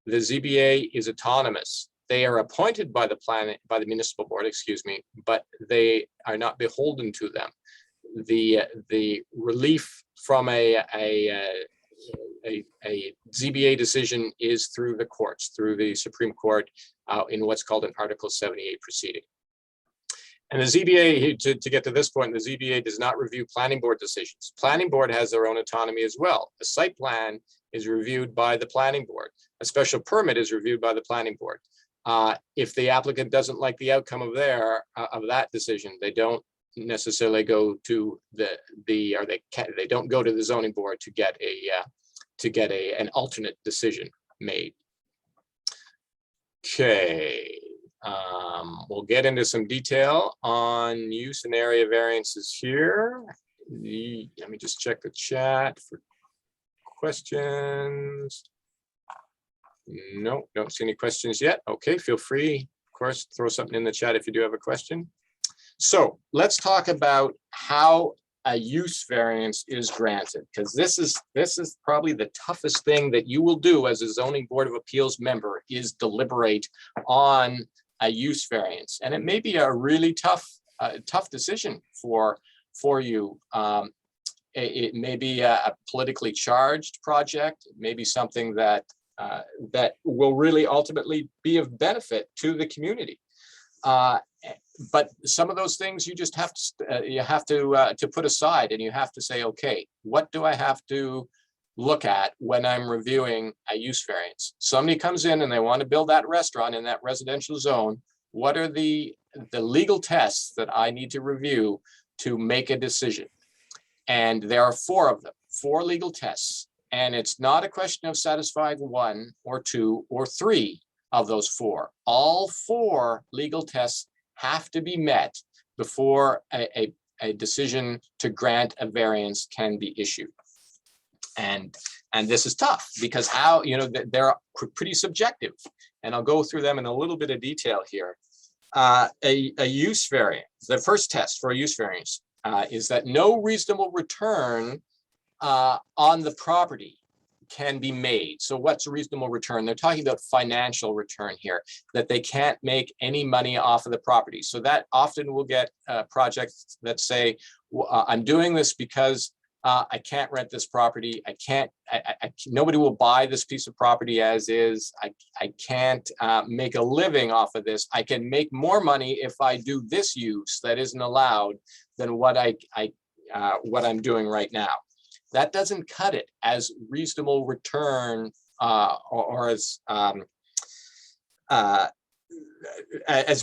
The ZBA is autonomous. They are appointed by the municipal board, excuse me, but they are not beholden to them. The relief from a ZBA decision is through the courts, through the Supreme Court, in what's called an Article 78 proceeding. And the ZBA, to get to this point, the ZBA does not review planning board decisions. Planning board has their own autonomy as well. The site plan is reviewed by the planning board. A special permit is reviewed by the planning board. If the applicant doesn't like the outcome of that decision, they don't necessarily go to they don't go to the zoning board to get an alternate decision made. Okay. We'll get into some detail on use and area variances here. Let me just check the chat for questions. No, don't see any questions yet. Okay, feel free, of course, throw something in the chat if you do have a question. So let's talk about how a use variance is granted, because this is probably the toughest thing that you will do as a zoning board of appeals member, is deliberate on a use variance. And it may be a really tough decision for you. It may be a politically charged project. It may be something that will really ultimately be of benefit to the community. but some of those things you just have to put aside, and you have to say, okay, what do I have to look at when I'm reviewing a use variance? Somebody comes in and they want to build that restaurant in that residential zone. What are the legal tests that I need to review to make a decision? And there are 4 of them, 4 legal tests. And it's not a question of satisfying 1 or 2 or 3 of those 4. All 4 legal tests have to be met before a decision to grant a variance can be issued. And this is tough because how, they're pretty subjective. And I'll go through them in a little bit of detail here. A use variance, the first test for a use variance is that no reasonable return on the property can be made. So what's a reasonable return? They're talking about financial return here, that they can't make any money off of the property. So that often will get projects that say, I'm doing this because I can't rent this property. Nobody will buy this piece of property as is. I can't make a living off of this. I can make more money if I do this use that isn't allowed than what I'm doing right now. That doesn't cut it as reasonable return or as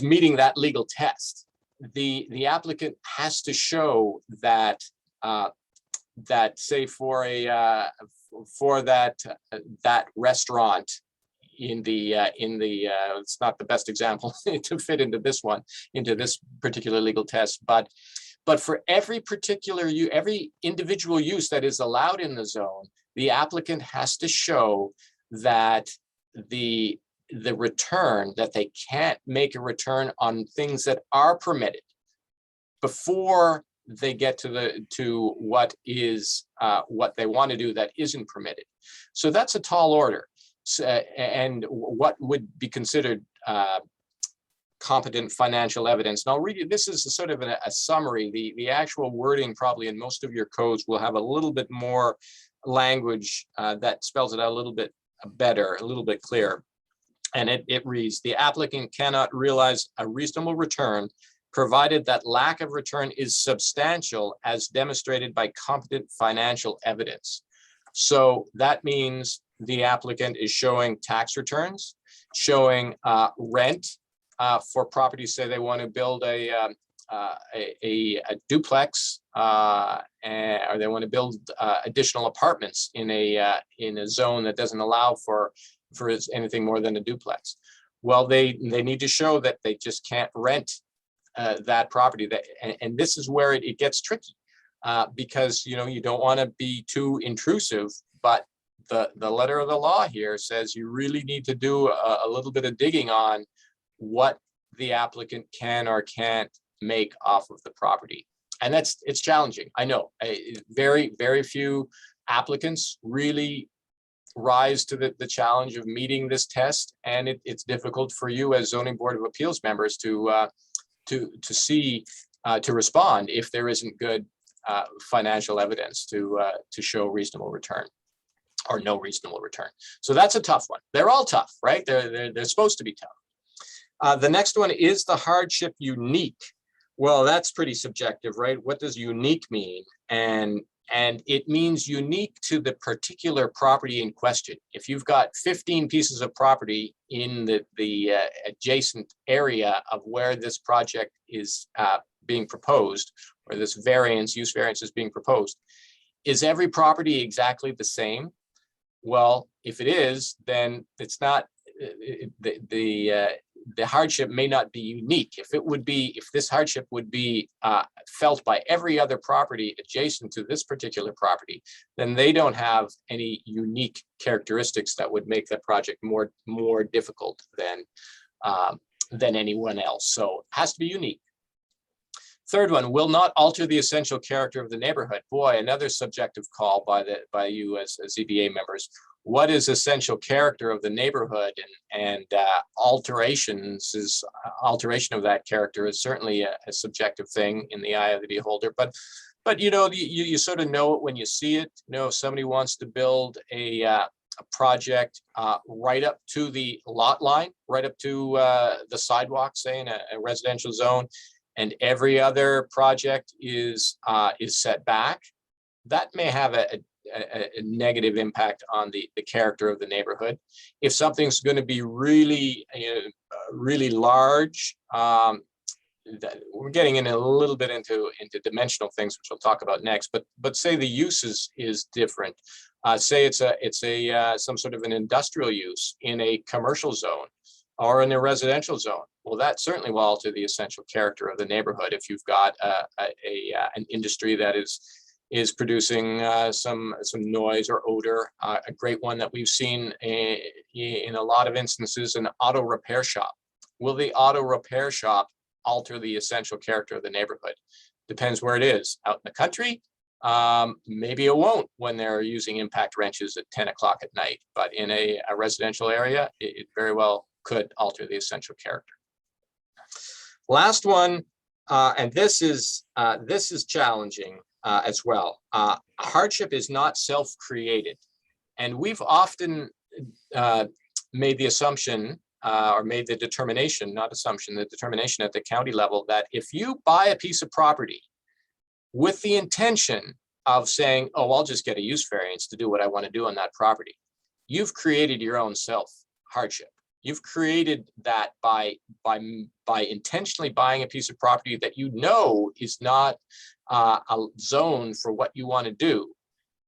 meeting that legal test. The applicant has to show that say for that restaurant in the it's not the best example to fit into this particular legal test, but for every individual use that is allowed in the zone, the applicant has to show that the return, that they can't make a return on things that are permitted before they get to what they want to do that isn't permitted. So that's a tall order. And what would be considered competent financial evidence. And I'll read you, this is a sort of a summary. The actual wording probably in most of your codes will have a little bit more language that spells it out a little bit better, a little bit clearer. And it reads, the applicant cannot realize a reasonable return provided that lack of return is substantial as demonstrated by competent financial evidence. So that means the applicant is showing tax returns, showing rent for properties. Say they want to build a duplex, or they want to build additional apartments in a zone that doesn't allow for anything more than a duplex. Well, they need to show that they just can't rent that property. And this is where it gets tricky because you don't want to be too intrusive, but the letter of the law here says you really need to do a little bit of digging on what the applicant can or can't make off of the property. And it's challenging. I know very, very few applicants really rise to the challenge of meeting this test. And it's difficult for you as zoning board of appeals members to respond if there isn't good financial evidence to show reasonable return or no reasonable return. So that's a tough one. They're all tough, right? They're supposed to be tough. The next one is the hardship unique. Well, that's pretty subjective, right? What does unique mean? And it means unique to the particular property in question. If you've got 15 pieces of property in the adjacent area of where this project is being proposed, or this use variance is being proposed, is every property exactly the same? Well, if it is, then it's not, the hardship may not be unique. If this hardship would be felt by every other property adjacent to this particular property, then they don't have any unique characteristics that would make the project more difficult than anyone else. So it has to be unique. Third one, will not alter the essential character of the neighborhood. Boy, another subjective call by you as ZBA members. What is essential character of the neighborhood, and alteration of that character is certainly a subjective thing in the eye of the beholder. But you sort of know it when you see it. If somebody wants to build a project right up to the lot line, right up to the sidewalk, say in a residential zone, and every other project is set back, that may have a negative impact on the character of the neighborhood. If something's going to be really, really large, we're getting in a little bit into dimensional things, which we'll talk about next. But say the use is different. Say it's some sort of an industrial use in a commercial zone or in a residential zone. Well, that certainly will alter the essential character of the neighborhood if you've got an industry that is producing some noise or odor. A great one that we've seen in a lot of instances, an auto repair shop. Will the auto repair shop alter the essential character of the neighborhood? Depends where it is. Out in the country, maybe it won't when they're using impact wrenches at 10 o'clock at night, but in a residential area, it very well could alter the essential character. Last one, and this is challenging as well. Hardship is not self-created, and we've often made the assumption or made the determination, not assumption, the determination at the county level that if you buy a piece of property with the intention of saying, oh, I'll just get a use variance to do what I want to do on that property, you've created your own self hardship. You've created that by intentionally buying a piece of property that you know is not a zone for what you want to do,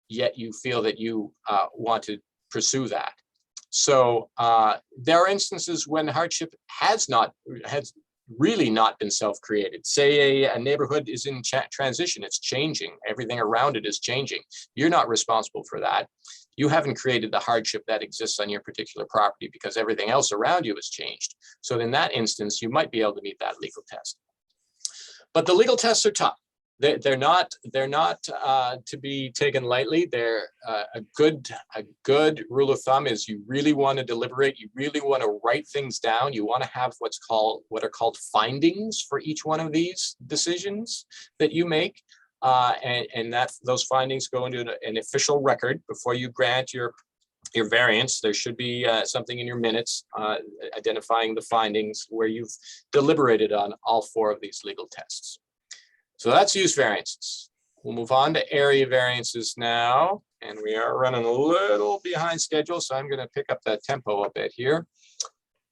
yet you feel that you want to pursue that. So there are instances when hardship has really not been self-created. Say a neighborhood is in transition, it's changing, everything around it is changing. You're not responsible for that. You haven't created the hardship that exists on your particular property because everything else around you has changed. So in that instance, you might be able to meet that legal test. But the legal tests are tough. They're not to be taken lightly. They're a good rule of thumb is you really want to deliberate. You really want to write things down. You want to have what are called findings for each one of these decisions that you make, and that those findings go into an official record before you grant your variance. There should be something in your minutes identifying the findings where you've deliberated on all four of these legal tests. So that's use variances. We'll move on to area variances now, and we are running a little behind schedule, so I'm going to pick up that tempo a bit here.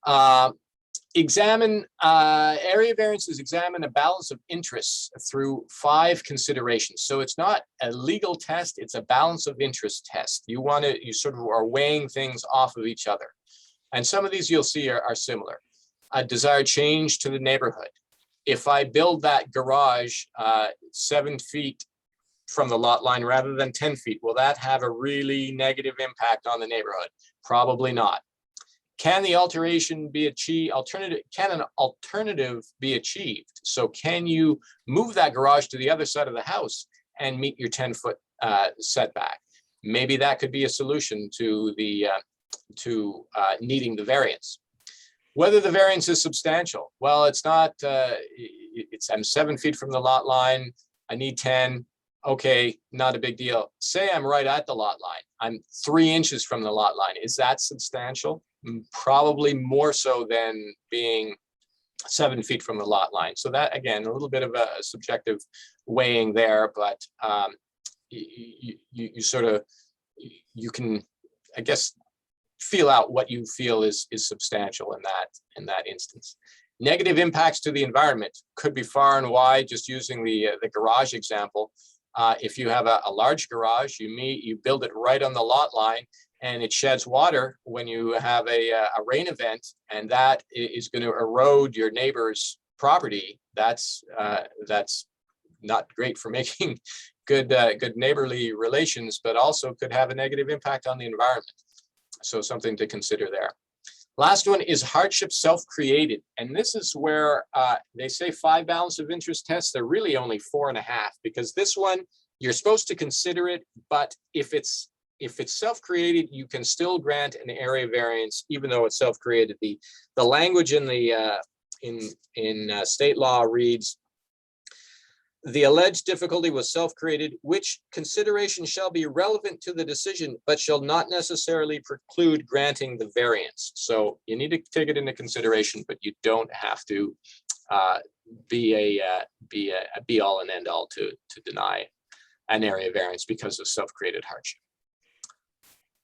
Area variances examine a balance of interests through 5 considerations. So it's not a legal test, it's a balance of interest test. You sort of are weighing things off of each other. And some of these you'll see are similar. A desired change to the neighborhood. If I build that garage 7 feet from the lot line rather than 10 feet, will that have a really negative impact on the neighborhood? Probably not. Can the alteration be achieved? Can an alternative be achieved? So can you move that garage to the other side of the house and meet your 10-foot setback? Maybe that could be a solution to the needing the variance. Whether the variance is substantial. Well, it's not, I'm 7 feet from the lot line, I need 10, okay, not a big deal. Say I'm right at the lot line, I'm 3 inches from the lot line. Is that substantial? Probably more so than being 7 feet from the lot line. So that, again, a little bit of a subjective weighing there, but you can, I guess, feel out what you feel is substantial in that instance. Negative impacts to the environment could be far and wide. Just using the garage example, if you have a large garage, you build it right on the lot line, and it sheds water when you have a rain event, and that is going to erode your neighbor's property. That's not great for making good neighborly relations, but also could have a negative impact on the environment. So something to consider there. Last one is hardship self-created. And this is where they say 5 balance of interest tests. They're really only 4.5, because this one, you're supposed to consider it, but if it's self-created, you can still grant an area variance, even though it's self-created. The language in the in state law reads, the alleged difficulty was self-created, which consideration shall be relevant to the decision, but shall not necessarily preclude granting the variance. So you need to take it into consideration, but you don't have to be a be all and end all to deny an area variance because of self-created hardship.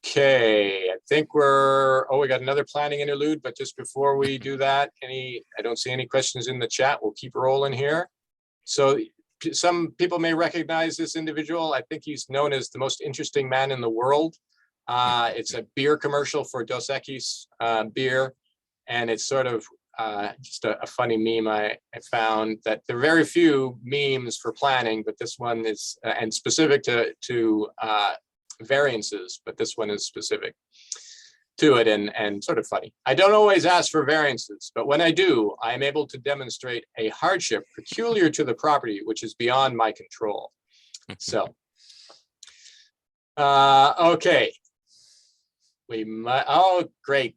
Okay, I think we got another planning interlude, but just before we do that, I don't see any questions in the chat. We'll keep rolling here. So some people may recognize this individual. I think he's known as the most interesting man in the world. It's a beer commercial for Dos Equis beer. And it's sort of just a funny meme I found, that there are very few memes for planning, but this one is, and specific to variances, but this one is specific to it and sort of funny. I don't always ask for variances, but when I do, I am able to demonstrate a hardship peculiar to the property, which is beyond my control. So, okay. Oh, great.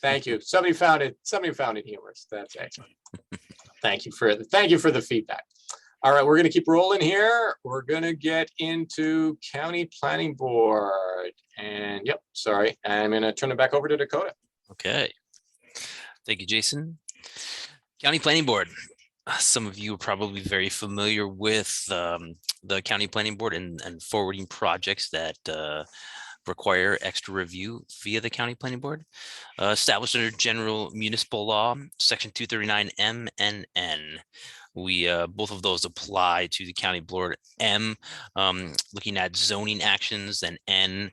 Thank you. Somebody found it humorous. That's excellent. Thank you for the feedback. All right, we're going to keep rolling here. We're going to get into County Planning Board. And yep, sorry, I'm going to turn it back over to Dakota. Okay. Thank you, Jason. County Planning Board. Some of you are probably very familiar with the County Planning Board and forwarding projects that require extra review via the County Planning Board. Established under General Municipal Law, Section 239 M and N. We both of those apply to the County Board. M, looking at zoning actions, and N,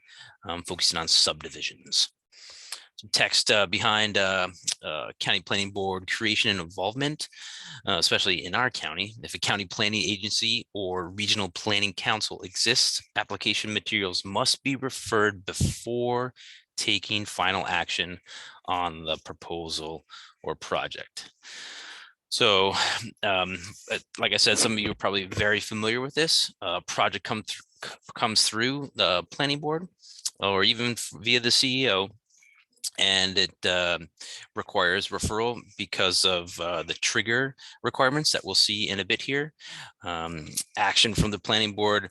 focusing on subdivisions. Some text behind County Planning Board creation and involvement, especially in our county. If a county planning agency or regional planning council exists, application materials must be referred before taking final action on the proposal or project. So, like I said, some of you are probably very familiar with this. Project comes through the planning board or even via the CEO, and it requires referral because of the trigger requirements that we'll see in a bit here. Action from the planning board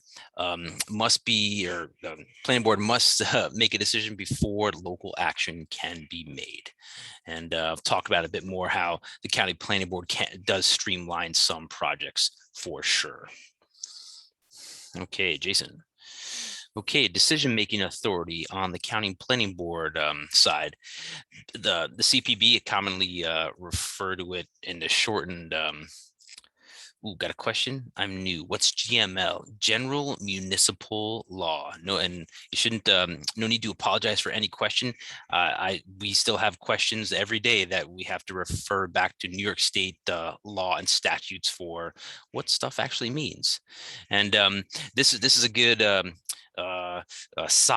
must be, or the planning board must make a decision before local action can be made. And I've talked about a bit more how the county planning board does streamline some projects for sure. Okay, Jason. Okay, decision-making authority on the county planning board side. The CPB commonly refer to it in the shortened. Ooh, got a question. I'm new. What's GML? General Municipal Law. No, and you shouldn't. No need to apologize for any question. We still have questions every day that we have to refer back to New York State law and statutes for what stuff actually means. And this is a good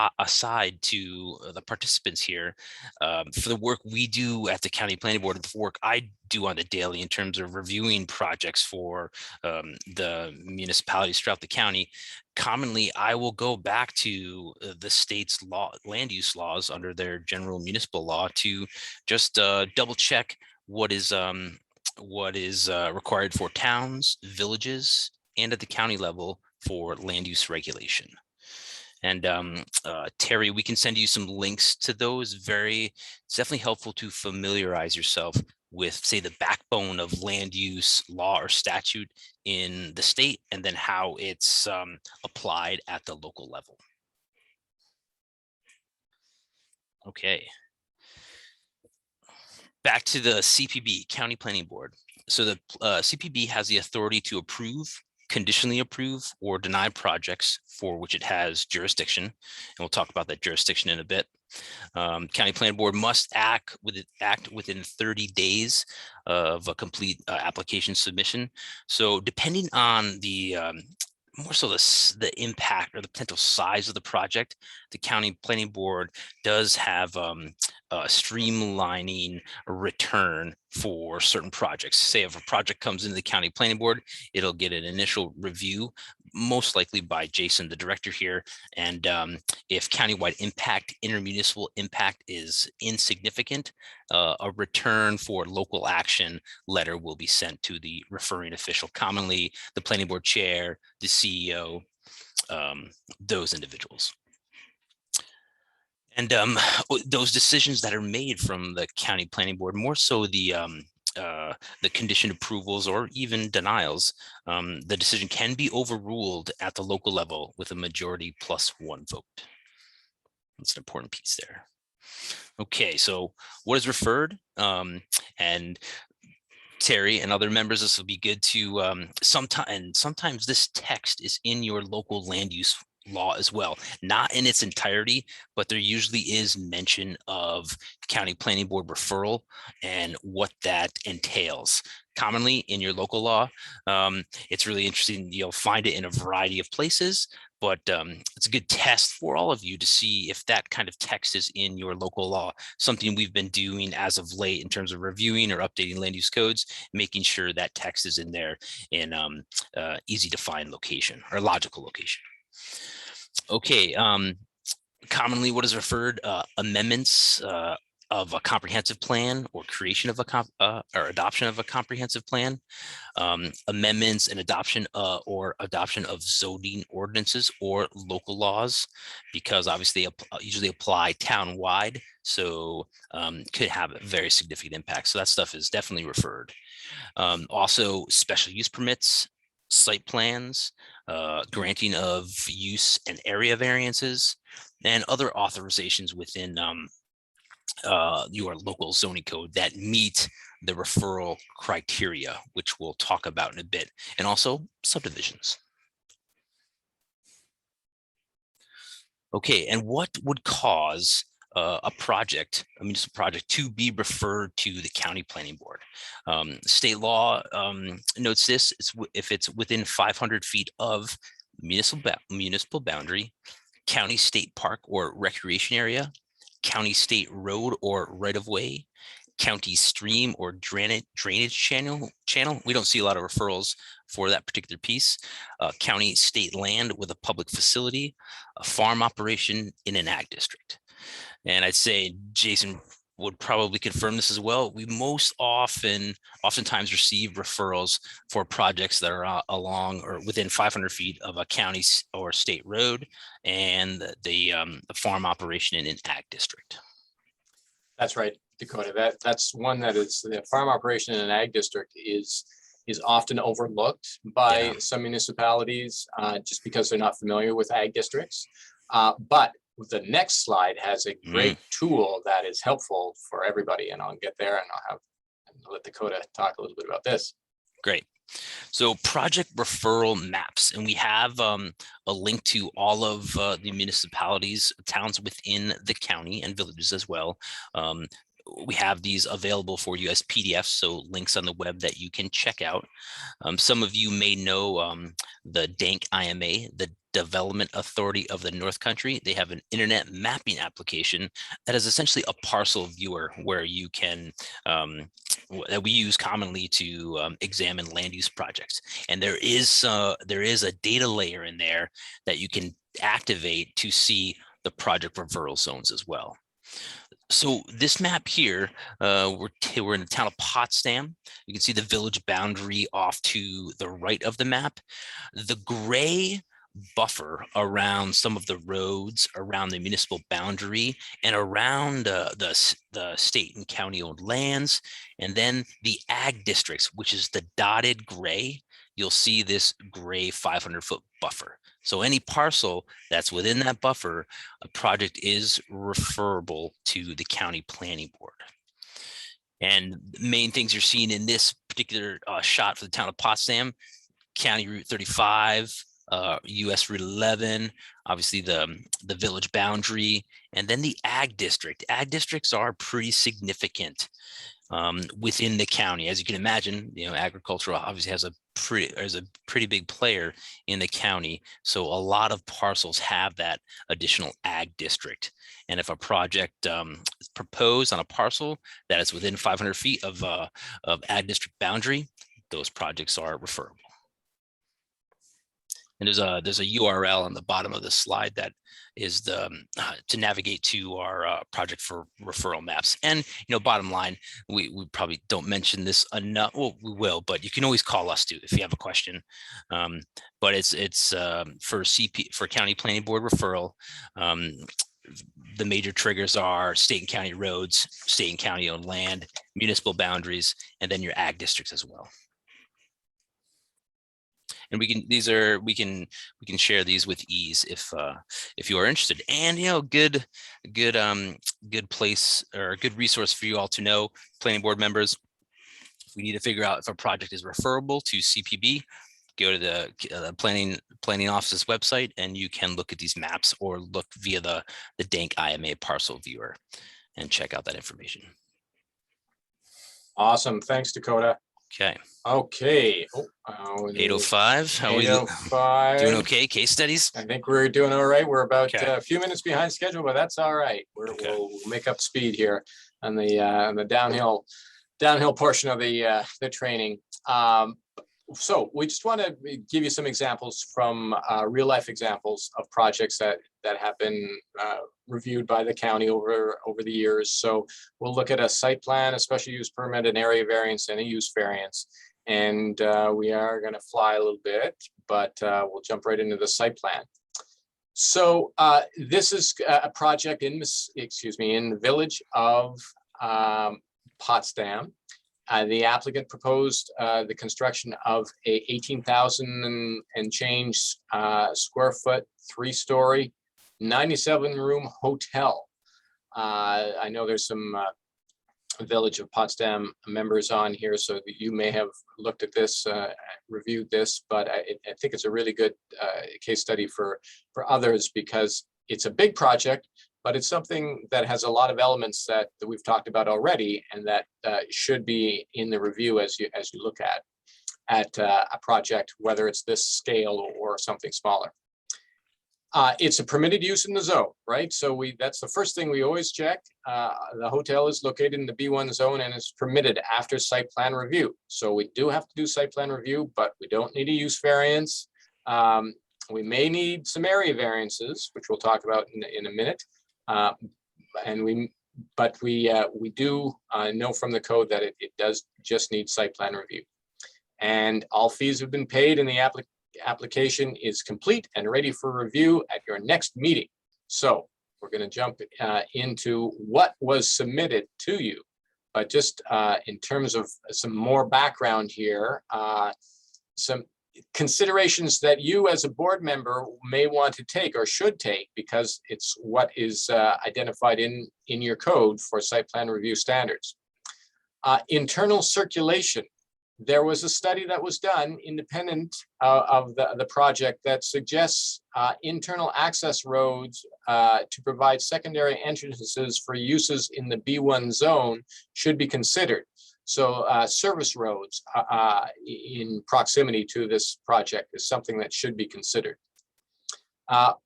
aside to the participants here for the work we do at the county planning board, the work I do on the daily in terms of reviewing projects for the municipalities throughout the county. Commonly, I will go back to the state's land use laws under their general municipal law to just double check what is required for towns, villages, and at the county level for land use regulation. And Terry, we can send you some links to those. It's definitely helpful to familiarize yourself with, say, the backbone of land use law or statute in the state, and then how it's applied at the local level. Okay. Back to the CPB, County Planning Board. So the CPB has the authority to approve, conditionally approve, or deny projects for which it has jurisdiction. And we'll talk about that jurisdiction in a bit. County Planning Board must act within 30 days of a complete application submission. So depending on the more so the impact or the potential size of the project, the County Planning Board does have streamlining a return for certain projects. Say if a project comes into the county planning board, it'll get an initial review, most likely by Jason, the director here. And if countywide impact, intermunicipal impact is insignificant, a return for local action letter will be sent to the referring official, commonly the planning board chair, the CEO, those individuals. And those decisions that are made from the county planning board, more so the condition approvals or even denials, the decision can be overruled at the local level with a majority plus 1 vote. That's an important piece there. Okay, so what is referred? And Terry and other members, this will be good to sometimes this text is in your local land use law as well, not in its entirety, but there usually is mention of county planning board referral and what that entails. Commonly in your local law, it's really interesting. You'll find it in a variety of places, but it's a good test for all of you to see if that kind of text is in your local law. Something we've been doing as of late in terms of reviewing or updating land use codes, making sure that text is in there in easy to find location or logical location. Okay, commonly what is referred, amendments of a comprehensive plan or creation of a or adoption of a comprehensive plan, amendments and adoption or adoption of zoning ordinances or local laws, because obviously they usually apply town-wide, so could have a very significant impact. So that stuff is definitely referred. Also special use permits, site plans, granting of use and area variances, and other authorizations within your local zoning code that meet the referral criteria, which we'll talk about in a bit, and also subdivisions. Okay, and what would cause a municipal project to be referred to the county planning board? State law notes this: if it's within 500 feet of municipal boundary, county state park or recreation area, county state road or right of way, county stream or drainage channel. We don't see a lot of referrals for that particular piece. County state land with a public facility, a farm operation in an ag district. And I'd say Jason would probably confirm this as well. We oftentimes receive referrals for projects that are along or within 500 feet of a county or state road and the farm operation in an ag district. That's right, Dakota. That's one that is the farm operation in an ag district is often overlooked by some municipalities just because they're not familiar with ag districts. But the next slide has a great tool that is helpful for everybody, and I'll get there and I'll let Dakota talk a little bit about this. Great. So project referral maps, and we have a link to all of the municipalities, towns within the county and villages as well. We have these available for you as PDFs, so links on the web that you can check out. Some of you may know the DANK IMA, the Development Authority of the North Country. They have an internet mapping application that is essentially a parcel viewer where you can, that we use commonly to examine land use projects. And there is a data layer in there that you can activate to see the project referral zones as well. So this map here, we're in the town of Potsdam. You can see the village boundary off to the right of the map. The gray buffer around some of the roads around the municipal boundary and around the state and county owned lands, and then the ag districts, which is the dotted gray. You'll see this gray 500-foot buffer. So any parcel that's within that buffer, a project is referable to the county planning board. And the main things you're seeing in this particular shot for the town of Potsdam: County Route 35, US Route 11, obviously the village boundary, and then the ag district. Ag districts are pretty significant within the county. As you can imagine, agriculture obviously has a pretty big player in the county. So a lot of parcels have that additional ag district. And if a project is proposed on a parcel that is within 500 feet of ag district boundary, those projects are referable. And there's a URL on the bottom of the slide that is the to navigate to our project for referral maps. And bottom line, we probably don't mention this enough. Well, we will, but you can always call us too if you have a question. But it's for county planning board referral. The major triggers are state and county roads, state and county owned land, municipal boundaries, and then your ag districts as well. And we can share these with ease if you are interested. And good place or a good resource for you all to know, planning board members. If we need to figure out if a project is referable to CPB, go to the planning office's website, and you can look at these maps or look via the DANK IMA parcel viewer and check out that information. Awesome. Thanks, Dakota. Okay. Okay. 8:05. How are we 8:05. doing? Okay. Case studies. I think we're doing all right. We're about a few minutes behind schedule, but that's all right. We'll make up speed here on the downhill portion of the training. So we just want to give you some examples from real life examples of projects that have been reviewed by the county over the years. So we'll look at a site plan, a special use permit, an area variance, and a use variance. And we are going to fly a little bit, but we'll jump right into the site plan. So this is a project in the village of Potsdam. The applicant proposed the construction of a 18,000 and change square foot, 3-story, 97-room hotel. I know there's some Village of Potsdam members on here, so that you may have looked at this, reviewed this, but I think it's a really good case study for others, because it's a big project, but it's something that has a lot of elements that we've talked about already, and that should be in the review as you look at a project, whether it's this scale or something smaller. It's a permitted use in the zone, right? So that's the first thing we always check. The hotel is located in the B1 zone and is permitted after site plan review. So we do have to do site plan review, but we don't need a use variance. We may need some area variances, which we'll talk about in a minute. But we do know from the code that it does just need site plan review. And all fees have been paid, and the application is complete and ready for review at your next meeting. So we're going to jump into what was submitted to you. But just in terms of some more background here, some considerations that you as a board member may want to take or should take, because it's what is identified in your code for site plan review standards. Internal circulation. There was a study that was done independent of the project that suggests internal access roads to provide secondary entrances for uses in the B1 zone should be considered. So service roads in proximity to this project is something that should be considered.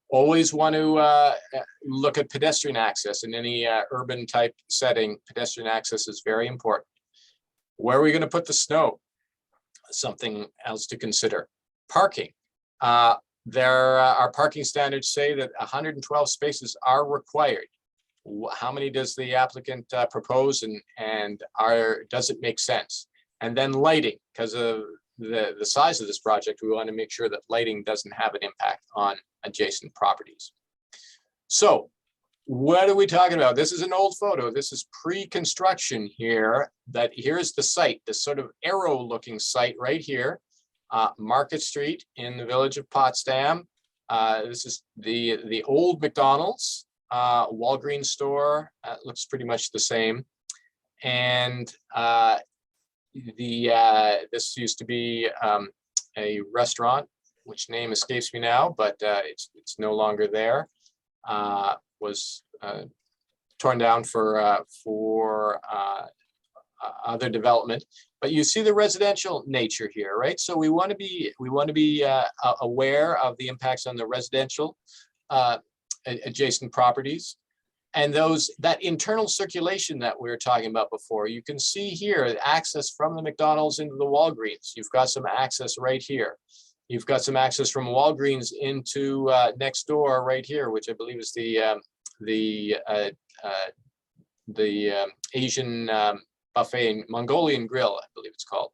Always want to look at pedestrian access in any urban type setting. Pedestrian access is very important. Where are we going to put the snow? Something else to consider. Parking. There are parking standards say that 112 spaces are required. How many does the applicant propose, and does it make sense? And then lighting, because of the size of this project, we want to make sure that lighting doesn't have an impact on adjacent properties. So what are we talking about? This is an old photo. This is pre-construction here. Here's the site, this sort of arrow looking site right here, Market Street in the village of Potsdam. This is the old McDonald's. Walgreens store, looks pretty much the same. And this used to be a restaurant, which name escapes me now, but it's no longer there. Was torn down for other development. But you see the residential nature here, right? So we want to be aware of the impacts on the residential adjacent properties. And that internal circulation that we were talking about before, you can see here access from the McDonald's into the Walgreens. You've got some access right here. You've got some access from Walgreens into next door right here, which I believe is the Asian buffet and Mongolian Grill, I believe it's called,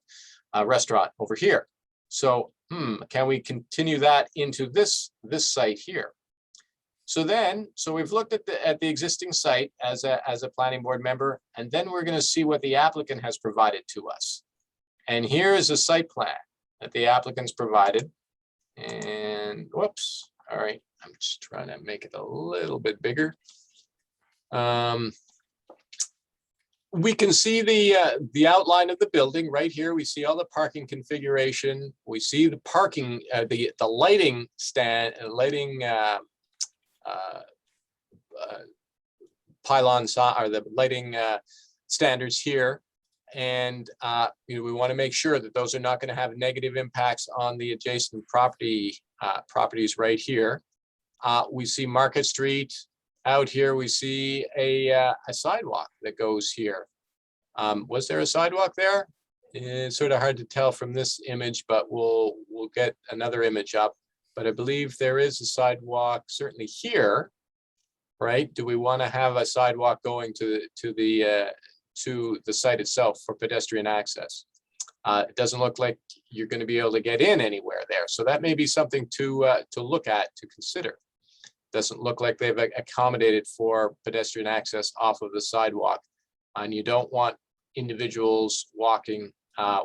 restaurant over here. So can we continue that into this site here? So we've looked at the existing site as a planning board member, and then we're going to see what the applicant has provided to us. And here is a site plan that the applicant's provided. And whoops, all right, I'm just trying to make it a little bit bigger. We can see the outline of the building right here. We see all the parking configuration. We see the parking, the lighting stand, pylons or the lighting standards here, and we want to make sure that those are not going to have negative impacts on the adjacent properties right here. We see Market Street. Out here we see a sidewalk that goes here. Was there a sidewalk there? It's sort of hard to tell from this image, but we'll get another image up. But I believe there is a sidewalk certainly here. Right? Do we want to have a sidewalk going to the site itself for pedestrian access? It doesn't look like you're going to be able to get in anywhere there, so that may be something to look at, to consider. Doesn't look like they've accommodated for pedestrian access off of the sidewalk, and you don't want individuals walking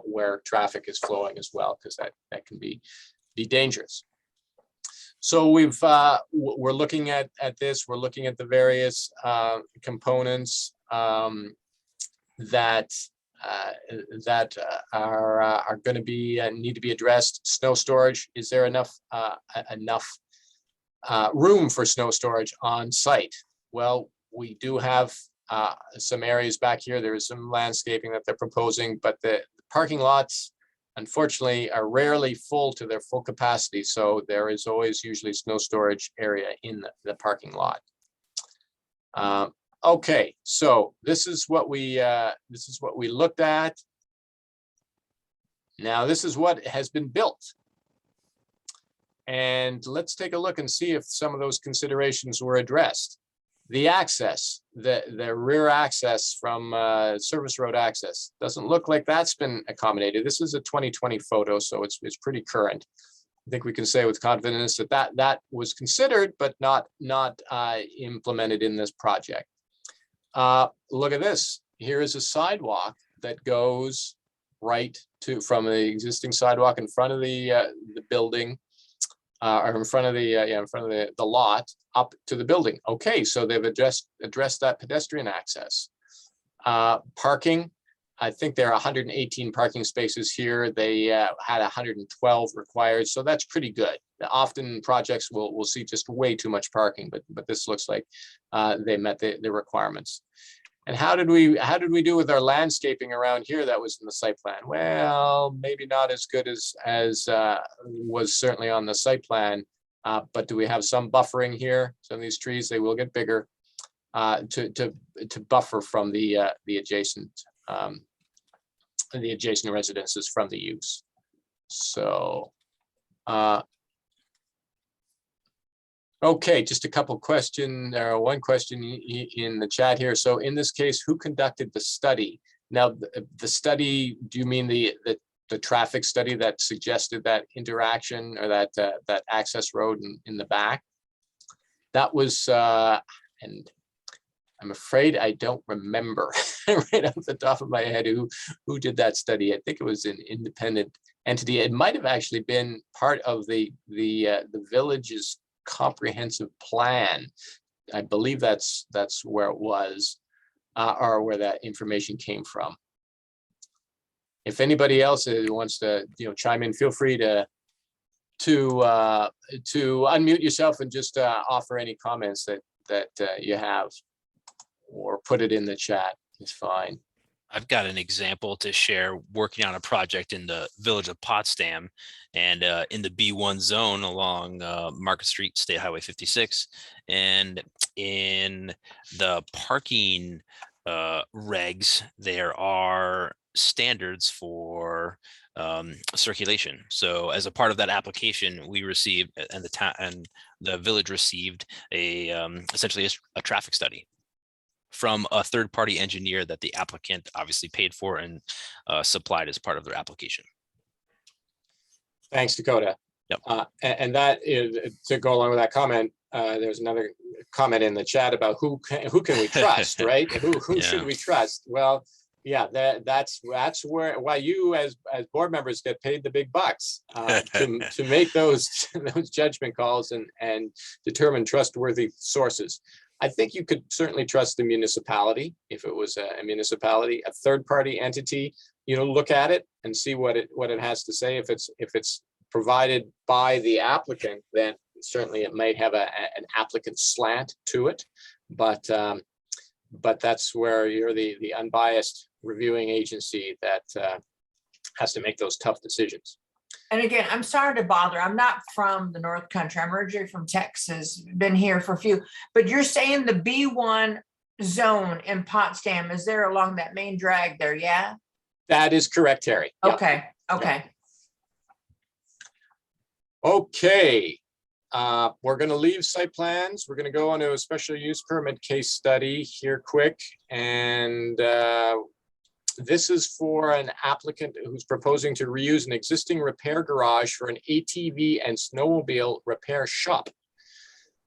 where traffic is flowing as well, because that can be dangerous. So we're looking at this. We're looking at the various components that are going to be need to be addressed. Snow storage. Is there enough room for snow storage on site? Well, we do have some areas back here. There is some landscaping that they're proposing, but the parking lots, unfortunately, are rarely full to their full capacity. So there is always usually snow storage area in the parking lot. Okay, so this is what we looked at. Now this is what has been built. And let's take a look and see if some of those considerations were addressed. The access, the rear access from service road access, doesn't look like that's been accommodated. This is a 2020 photo, so it's pretty current. I think we can say with confidence that was considered, but not implemented in this project. Look at this. Here is a sidewalk that goes right from the existing sidewalk in front of the building. Or in front of the lot up to the building. Okay, so they've addressed that pedestrian access. Parking, I think there are 118 parking spaces here. They had 112 required, so that's pretty good. Often projects will see just way too much parking, but this looks like they met the requirements. And how did we do with our landscaping around here that was in the site plan? Well, maybe not as good as was certainly on the site plan, but do we have some buffering here? Some of these trees, they will get bigger to buffer from the adjacent residences from the use. So. Okay, just a couple questions, or one question in the chat here. So in this case, who conducted the study? Now, the study, do you mean the traffic study that suggested that interaction or that access road in the back? That was, and I'm afraid I don't remember right off the top of my head who did that study. I think it was an independent entity. It might have actually been part of the village's comprehensive plan. I believe that's where it was, or where that information came from. If anybody else wants to chime in, feel free to unmute yourself and just offer any comments that you have, or put it in the chat. It's fine. I've got an example to share working on a project in the village of Potsdam and in the B1 zone along Market Street, State Highway 56. And in the parking regs, there are standards for circulation. So as a part of that application, we received, and the town and the village received a essentially a traffic study from a third-party engineer that the applicant obviously paid for and supplied as part of their application. Thanks, Dakota. Yep. And that is, to go along with that comment, there's another comment in the chat about who can we trust, right? Who Yeah. should we trust? Well, yeah, that's why you as board members get paid the big bucks to make those judgment calls and determine trustworthy sources. I think you could certainly trust the municipality if it was a municipality, a third-party entity. Look at it and see what it has to say. If it's provided by the applicant, then certainly it might have an applicant slant to it. But that's where you're the unbiased reviewing agency that has to make those tough decisions. And again, I'm sorry to bother. I'm not from the North Country. I'm originally from Texas, been here for a few, but you're saying the B1 zone in Potsdam is there along that main drag there, yeah? That is correct, Terry. Yep. Okay, okay. Okay. We're going to leave site plans. We're going to go on to a special use permit case study here quick. And this is for an applicant who's proposing to reuse an existing repair garage for an ATV and snowmobile repair shop.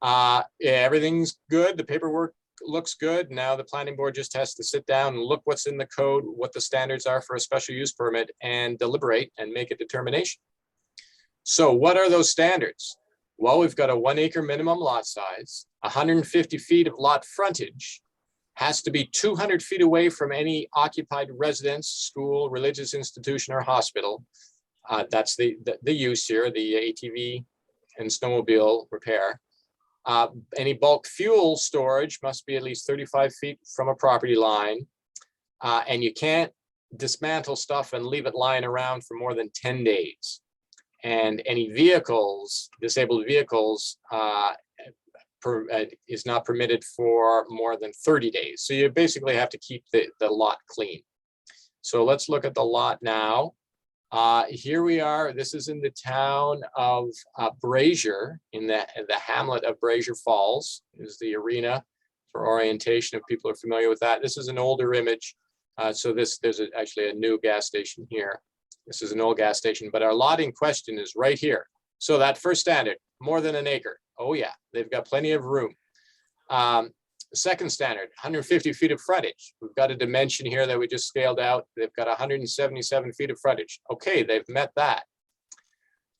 Yeah, everything's good. The paperwork looks good. Now the planning board just has to sit down and look what's in the code, what the standards are for a special use permit, and deliberate and make a determination. So what are those standards? Well, we've got a 1 acre minimum lot size, 150 feet of lot frontage, has to be 200 feet away from any occupied residence, school, religious institution, or hospital. That's the use here, the ATV and snowmobile repair. Any bulk fuel storage must be at least 35 feet from a property line. And you can't dismantle stuff and leave it lying around for more than 10 days. And any vehicles, disabled vehicles, is not permitted for more than 30 days. So you basically have to keep the lot clean. So let's look at the lot now. Here we are. This is in the town of Brazier, in the hamlet of Brazier Falls, is the arena for orientation, if people are familiar with that. This is an older image. So there's actually a new gas station here. This is an old gas station, but our lot in question is right here. So that first standard, more than an acre. Oh yeah, they've got plenty of room. Second standard, 150 feet of frontage. We've got a dimension here that we just scaled out. They've got 177 feet of frontage. Okay, they've met that.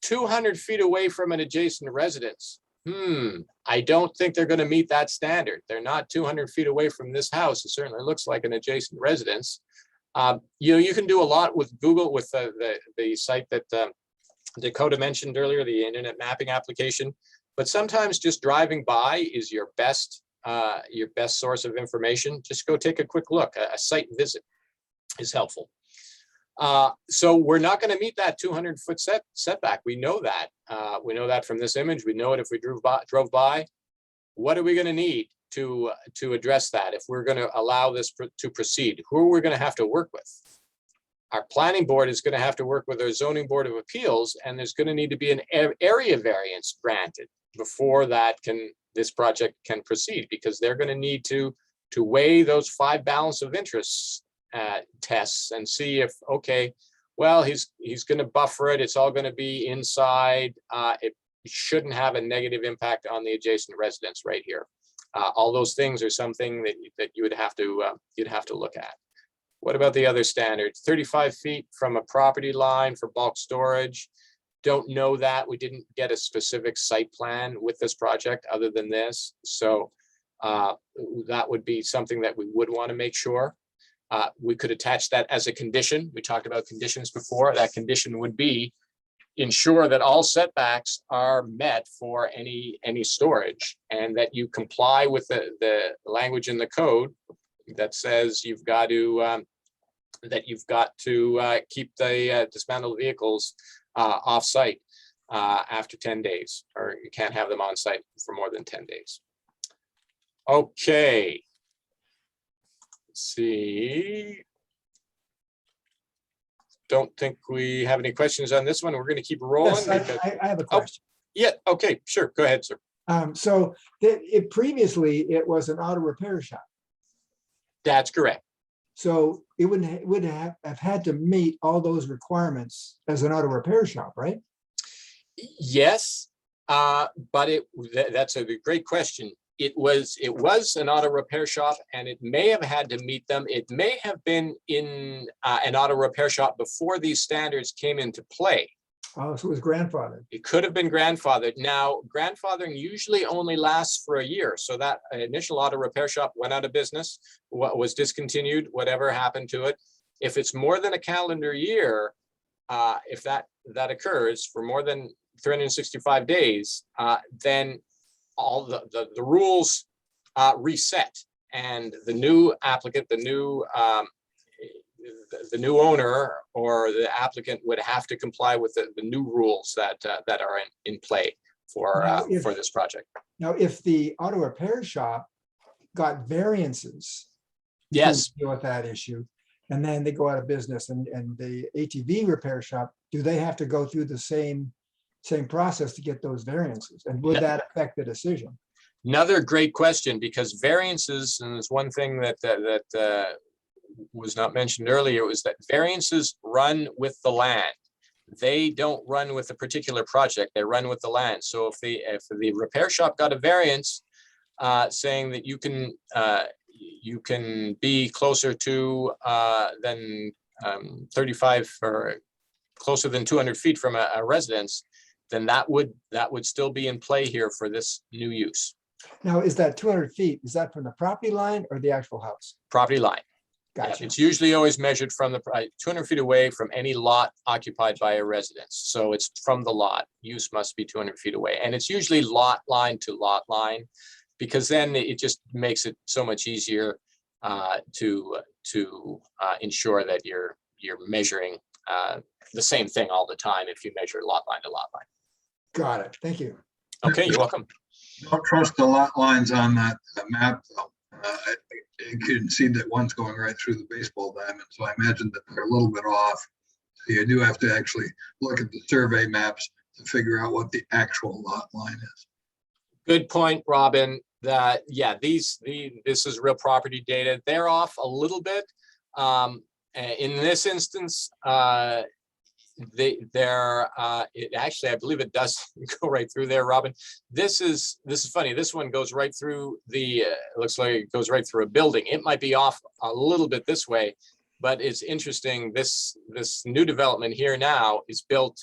200 feet away from an adjacent residence. I don't think they're going to meet that standard. They're not 200 feet away from this house. It certainly looks like an adjacent residence. You can do a lot with Google, with the site that Dakota mentioned earlier, the internet mapping application. But sometimes just driving by is your best source of information. Just go take a quick look. A site visit is helpful. So we're not going to meet that 200-foot setback. We know that. We know that from this image. We know it if we drove by. What are we going to need to address that if we're going to allow this to proceed? Who are we going to have to work with? Our planning board is going to have to work with our zoning board of appeals, and there's going to need to be an area variance granted before this project can proceed, because they're going to need to weigh those 5 balance of interests tests and see if, okay, well, he's going to buffer it. It's all going to be inside. It shouldn't have a negative impact on the adjacent residence right here. All those things are something that you would have to look at. What about the other standards? 35 feet from a property line for bulk storage. Don't know that. We didn't get a specific site plan with this project other than this. So that would be something that we would want to make sure. We could attach that as a condition. We talked about conditions before. That condition would be ensure that all setbacks are met for any storage, and that you comply with the language in the code that says you've got to that you've got to keep the dismantled vehicles off-site after 10 days, or you can't have them on site for more than 10 days. Okay. Let's see. Don't think we have any questions on this one. We're going to keep rolling. Yes, I have a question. Yeah, okay, sure. Go ahead, sir. So previously it was an auto repair shop. That's correct. So it would have had to meet all those requirements as an auto repair shop, right? Yes, but that's a great question. It was an auto repair shop, and it may have had to meet them. It may have been in an auto repair shop before these standards came into play. Oh, so it was grandfathered. It could have been grandfathered. Now, grandfathering usually only lasts for a year. So that initial auto repair shop went out of business, was discontinued, whatever happened to it. If it's more than a calendar year, if that occurs for more than 365 days, then all the rules reset, and the new applicant, the new owner or the applicant would have to comply with the new rules that are in play for this project. Now, if the auto repair shop got variances Yes, to deal with that issue, and then they go out of business, and the ATV repair shop, do they have to go through the same process to get those variances? And would that affect the decision? another great question, because variances, and there's one thing that was not mentioned earlier, was that variances run with the land. They don't run with a particular project, they run with the land. So if the repair shop got a variance saying that you can be closer to than 35 or closer than 200 feet from a residence, then that would still be in play here for this new use. Now, is that 200 feet, is that from the property line or the actual house? Property line. Yeah, Gotcha. it's usually always measured from the 200 feet away from any lot occupied by a residence. So it's from the lot. Use must be 200 feet away. And it's usually lot line to lot line, because then it just makes it so much easier to ensure that you're measuring the same thing all the time if you measure lot line to lot line. Got it. Thank you. Okay, you're welcome. Don't trust the lot lines on that map, though. You can see that one's going right through the baseball diamond, so I imagine that they're a little bit off. So you do have to actually look at the survey maps to figure out what the actual lot line is. Good point, Robin. That this is real property data. They're off a little bit. In this instance, it actually, I believe it does go right through there, Robin. This is funny. This one goes right through it looks like it goes right through a building. It might be off a little bit this way, but it's interesting. This new development here now is built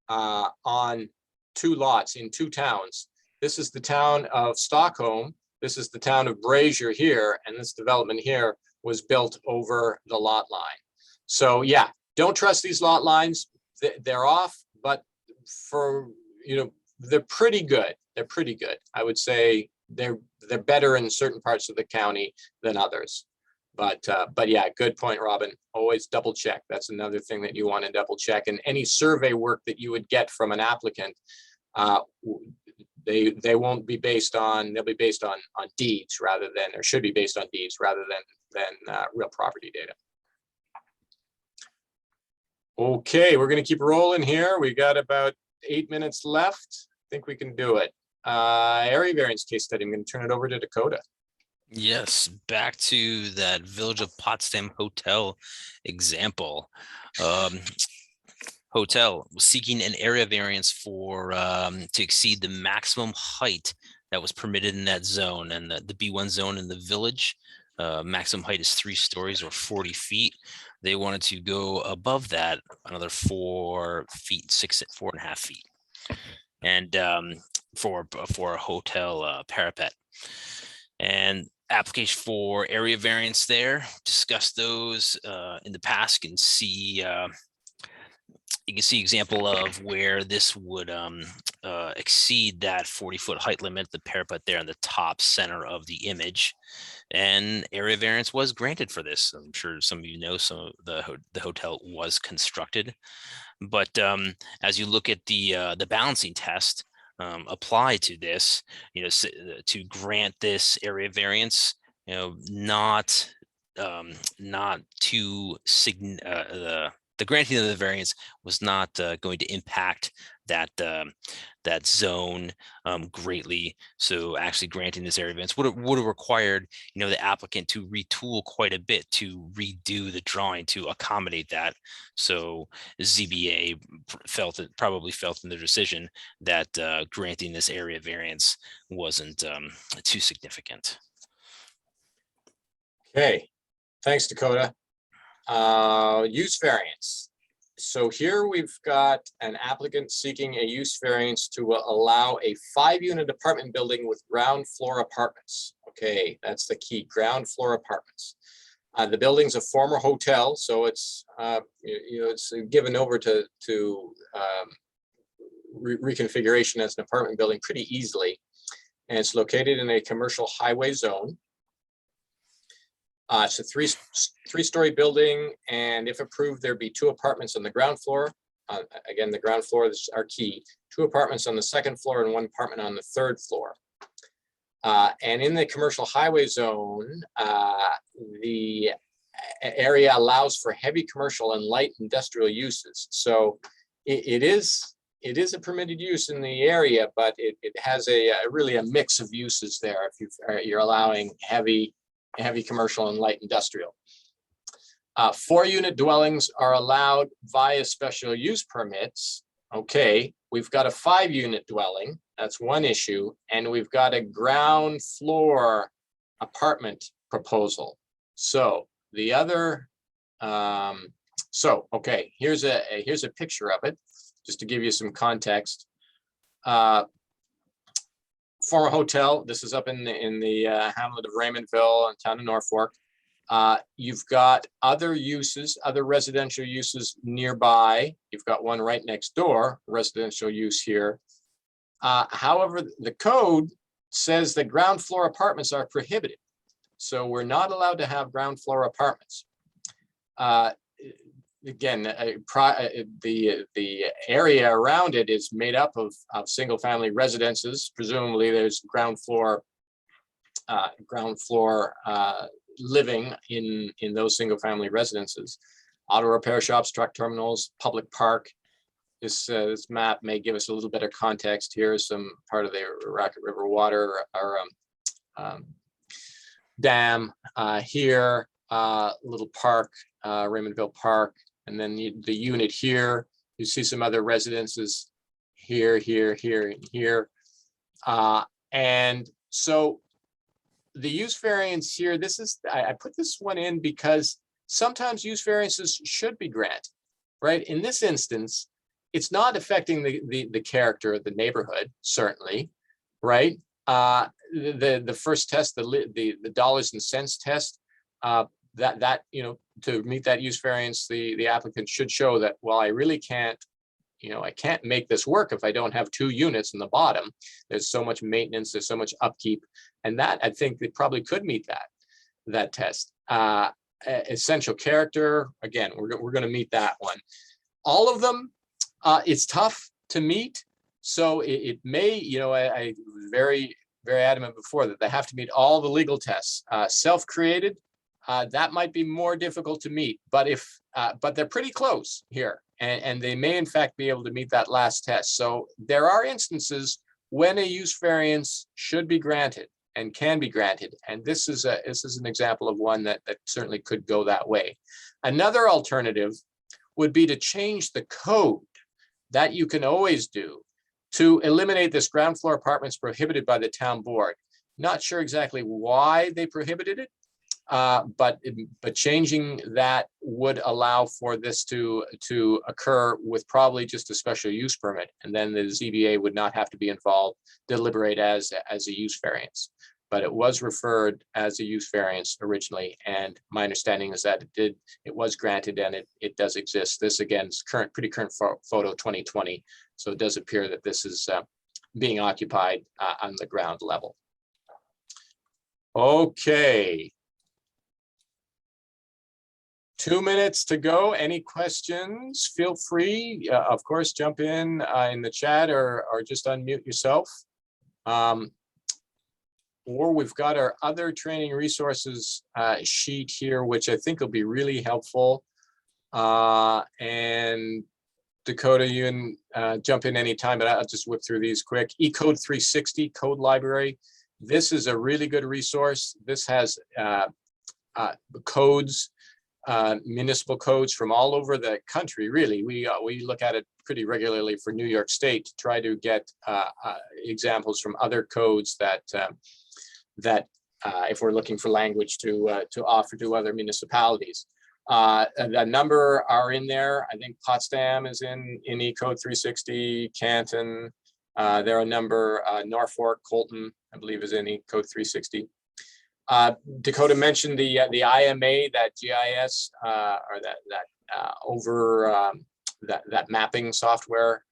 on 2 lots in 2 towns. This is the town of Stockholm. This is the town of Brazier here, and this development here was built over the lot line. So yeah, don't trust these lot lines. They're off, but they're pretty good. They're pretty good. I would say they're better in certain parts of the county than others. But yeah, good point, Robin. Always double check. That's another thing that you want to double check. And any survey work that you would get from an applicant, they won't be based on, they'll be based on deeds rather than, or should be based on deeds rather than real property data. Okay, we're going to keep rolling here. We got about 8 minutes left. I think we can do it. Area variance case study. I'm going to turn it over to Dakota. Yes, back to that Village of Potsdam Hotel example. Hotel was seeking an area variance for to exceed the maximum height that was permitted in that zone, and the B1 zone in the village. Maximum height is 3 stories or 40 feet. They wanted to go above that another 4 feet, 4.5 feet, and for a hotel parapet. And application for area variance there. Discussed those in the past. You can see you can see example of where this would exceed that 40-foot height limit, the parapet there in the top center of the image. And area variance was granted for this. I'm sure some of you know some of the hotel was constructed. But as you look at the balancing test applied to this, to grant this area variance, not too the granting of the variance was not going to impact that that zone greatly. So actually granting this area variance would have required the applicant to retool quite a bit to redo the drawing to accommodate that. So ZBA probably felt in their decision that granting this area variance wasn't too significant. Okay, thanks, Dakota. Use variance. So here we've got an applicant seeking a use variance to allow a 5-unit apartment building with ground floor apartments. Okay, that's the key, ground floor apartments. The building's a former hotel, so it's it's given over to reconfiguration as an apartment building pretty easily, and it's located in a commercial highway zone. It's a three-story building, and if approved, there'd be 2 apartments on the ground floor. Again, the ground floor is our key. 2 apartments on the 2nd floor and 1 apartment on the 3rd floor. And in the commercial highway zone, the area allows for heavy commercial and light industrial uses. So it is a permitted use in the area, but it has really a mix of uses there. If you're allowing heavy commercial and light industrial. 4-unit dwellings are allowed via special use permits. Okay, we've got a 5-unit dwelling. That's one issue. And we've got a ground floor apartment proposal. So the other, okay, here's a picture of it, just to give you some context. Former hotel. This is up in the hamlet of Raymondville and town of Norfolk. You've got other uses, other residential uses nearby. You've got one right next door, residential use here. However, the code says that ground floor apartments are prohibited. So we're not allowed to have ground floor apartments. Again, the area around it is made up of single family residences. Presumably there's ground floor living in those single family residences. Auto repair shops, truck terminals, public park. This map may give us a little better context. Here's some part of the Racket River water or dam here, little park, Raymondville Park. And then the unit here, you see some other residences here, and here. And so the use variance here, I put this one in because sometimes use variances should be granted, right? In this instance, it's not affecting the character of the neighborhood, certainly, right? The first test, the dollars and cents test, that to meet that use variance, the applicant should show that, well, I really can't, I can't make this work if I don't have 2 units in the bottom. There's so much maintenance, there's so much upkeep, and that I think they probably could meet that test. Essential character, again, we're going to meet that one. All of them, it's tough to meet, so it may, I was very adamant before that they have to meet all the legal tests. Self-created. That might be more difficult to meet, but but they're pretty close here, and they may in fact be able to meet that last test. So there are instances when a use variance should be granted and can be granted, and this is an example of one that certainly could go that way. Another alternative would be to change the code. That you can always do to eliminate this ground floor apartments prohibited by the town board. Not sure exactly why they prohibited it. But changing that would allow for this to occur with probably just a special use permit, and then the ZBA would not have to be involved, deliberate as a use variance. but it was referred as a use variance originally. And my understanding is that it was granted, and it does exist. This again is pretty current photo 2020. So it does appear that this is being occupied on the ground level. Okay. 2 minutes to go. Any questions? Feel free, of course, jump in the chat or just unmute yourself. Or we've got our other training resources sheet here, which I think will be really helpful. And Dakota, you can jump in anytime, but I'll just whip through these quick. eCode 360 Code Library. This is a really good resource. This has codes, municipal codes from all over the country. Really, we look at it pretty regularly for New York State to try to get examples from other codes that if we're looking for language to offer to other municipalities. A number are in there. I think Potsdam is in eCode 360, Canton. There are a number, Norfolk, Colton, I believe, is in eCode 360. Dakota mentioned the IMA, that GIS, or that mapping software,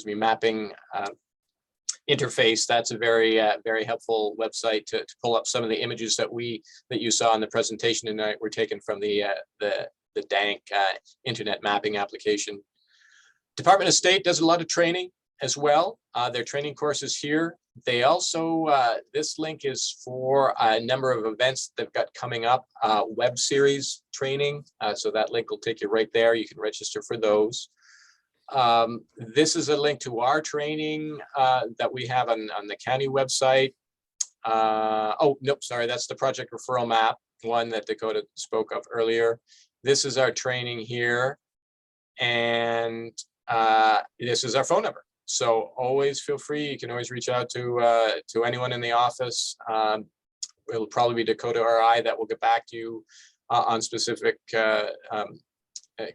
mapping interface. That's a very helpful website to pull up some of the images that you saw in the presentation tonight were taken from the DANK internet mapping application. Department of State does a lot of training as well. Their training courses here. They also, this link is for a number of events they've got coming up, web series training. So that link will take you right there. You can register for those. This is a link to our training that we have on the county website. Oh, nope, sorry, that's the project referral map, one that Dakota spoke of earlier. This is our training here. And this is our phone number. So always feel free. You can always reach out to anyone in the office. It'll probably be Dakota or I that will get back to you on specific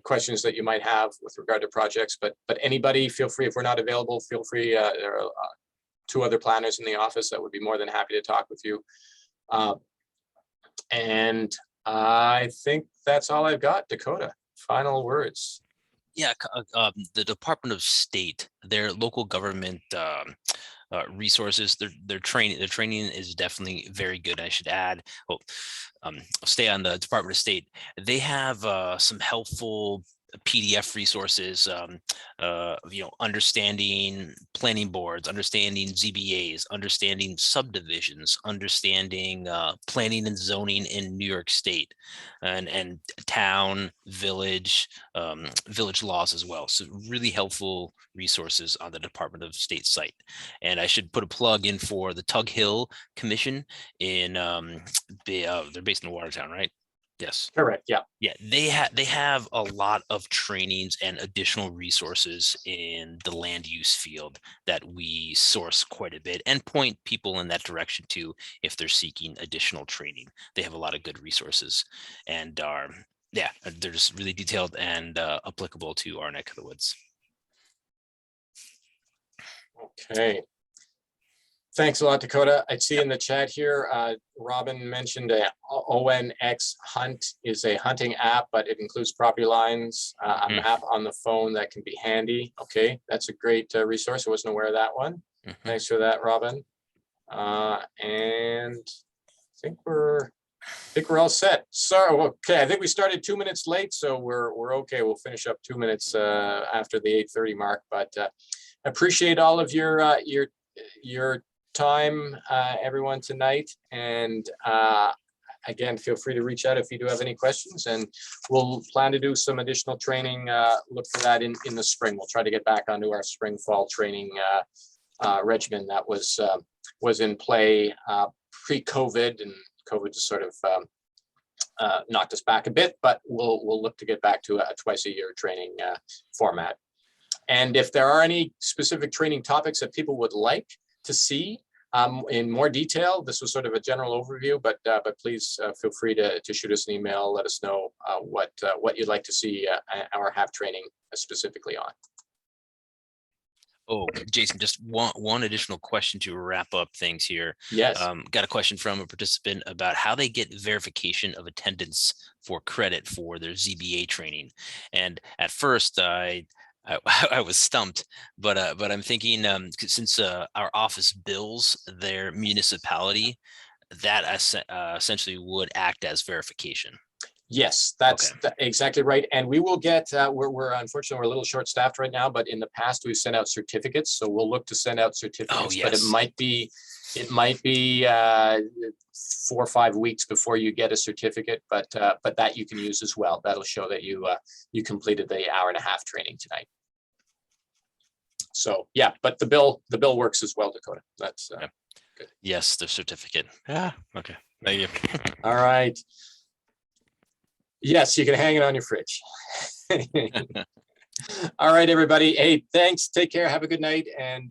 questions that you might have with regard to projects. But anybody, feel free. If we're not available, feel free. There are 2 other planners in the office that would be more than happy to talk with you. And I think that's all I've got. Dakota, final words. Yeah, the Department of State, their local government resources, their training is definitely very good. I should add, I'll stay on the Department of State. They have some helpful PDF resources, understanding planning boards, understanding ZBAs, understanding subdivisions, understanding planning and zoning in New York State, and town, village laws as well. So really helpful resources on the Department of State site. And I should put a plug in for the Tug Hill Commission in they're based in Watertown, right? Yes. Correct. Yeah. Yeah. They have a lot of trainings and additional resources in the land use field that we source quite a bit and point people in that direction too if they're seeking additional training. They have a lot of good resources and they're just really detailed and applicable to our neck of the woods. Okay. Thanks a lot, Dakota. I see in the chat here, Robin mentioned ONX Hunt is a hunting app, but it includes property lines, a map on the phone that can be handy. Okay, that's a great resource. I wasn't aware of that one. Thanks for that, Robin. And I think we're all set. Sorry, okay. I think we started 2 minutes late, so we're okay. We'll finish up 2 minutes after the 8:30 mark. But appreciate all of your time, everyone, tonight, and again, feel free to reach out if you do have any questions, and we'll plan to do some additional training. Look for that in the spring. We'll try to get back onto our spring fall training regimen that was in play pre-COVID, and COVID just sort of knocked us back a bit, but we'll look to get back to a twice-a-year training format. And if there are any specific training topics that people would like to see in more detail, this was sort of a general overview, but please feel free to shoot us an email, let us know what you'd like to see or have training specifically on. Oh, Jason, just one additional question to wrap up things here. Yes. Got a question from a participant about how they get verification of attendance for credit for their ZBA training. And at first, I was stumped, but I'm thinking since our office bills their municipality, that essentially would act as verification. Yes, that's exactly right. And we will get, we're unfortunately, we're a little short staffed right now, but in the past we've sent out certificates. So we'll look to send out certificates, but it might be 4 or 5 weeks before you get a certificate, but that you can use as well. That'll show that you completed the hour-and-a-half training tonight. So yeah, but the bill works as well, Dakota. That's good. Yes, the certificate. Ah, okay. Thank you. All right. Yes, you can hang it on your fridge. All right, everybody. Hey, thanks. Take care. Have a good night. And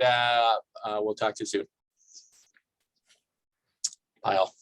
we'll talk to you soon. Bye all.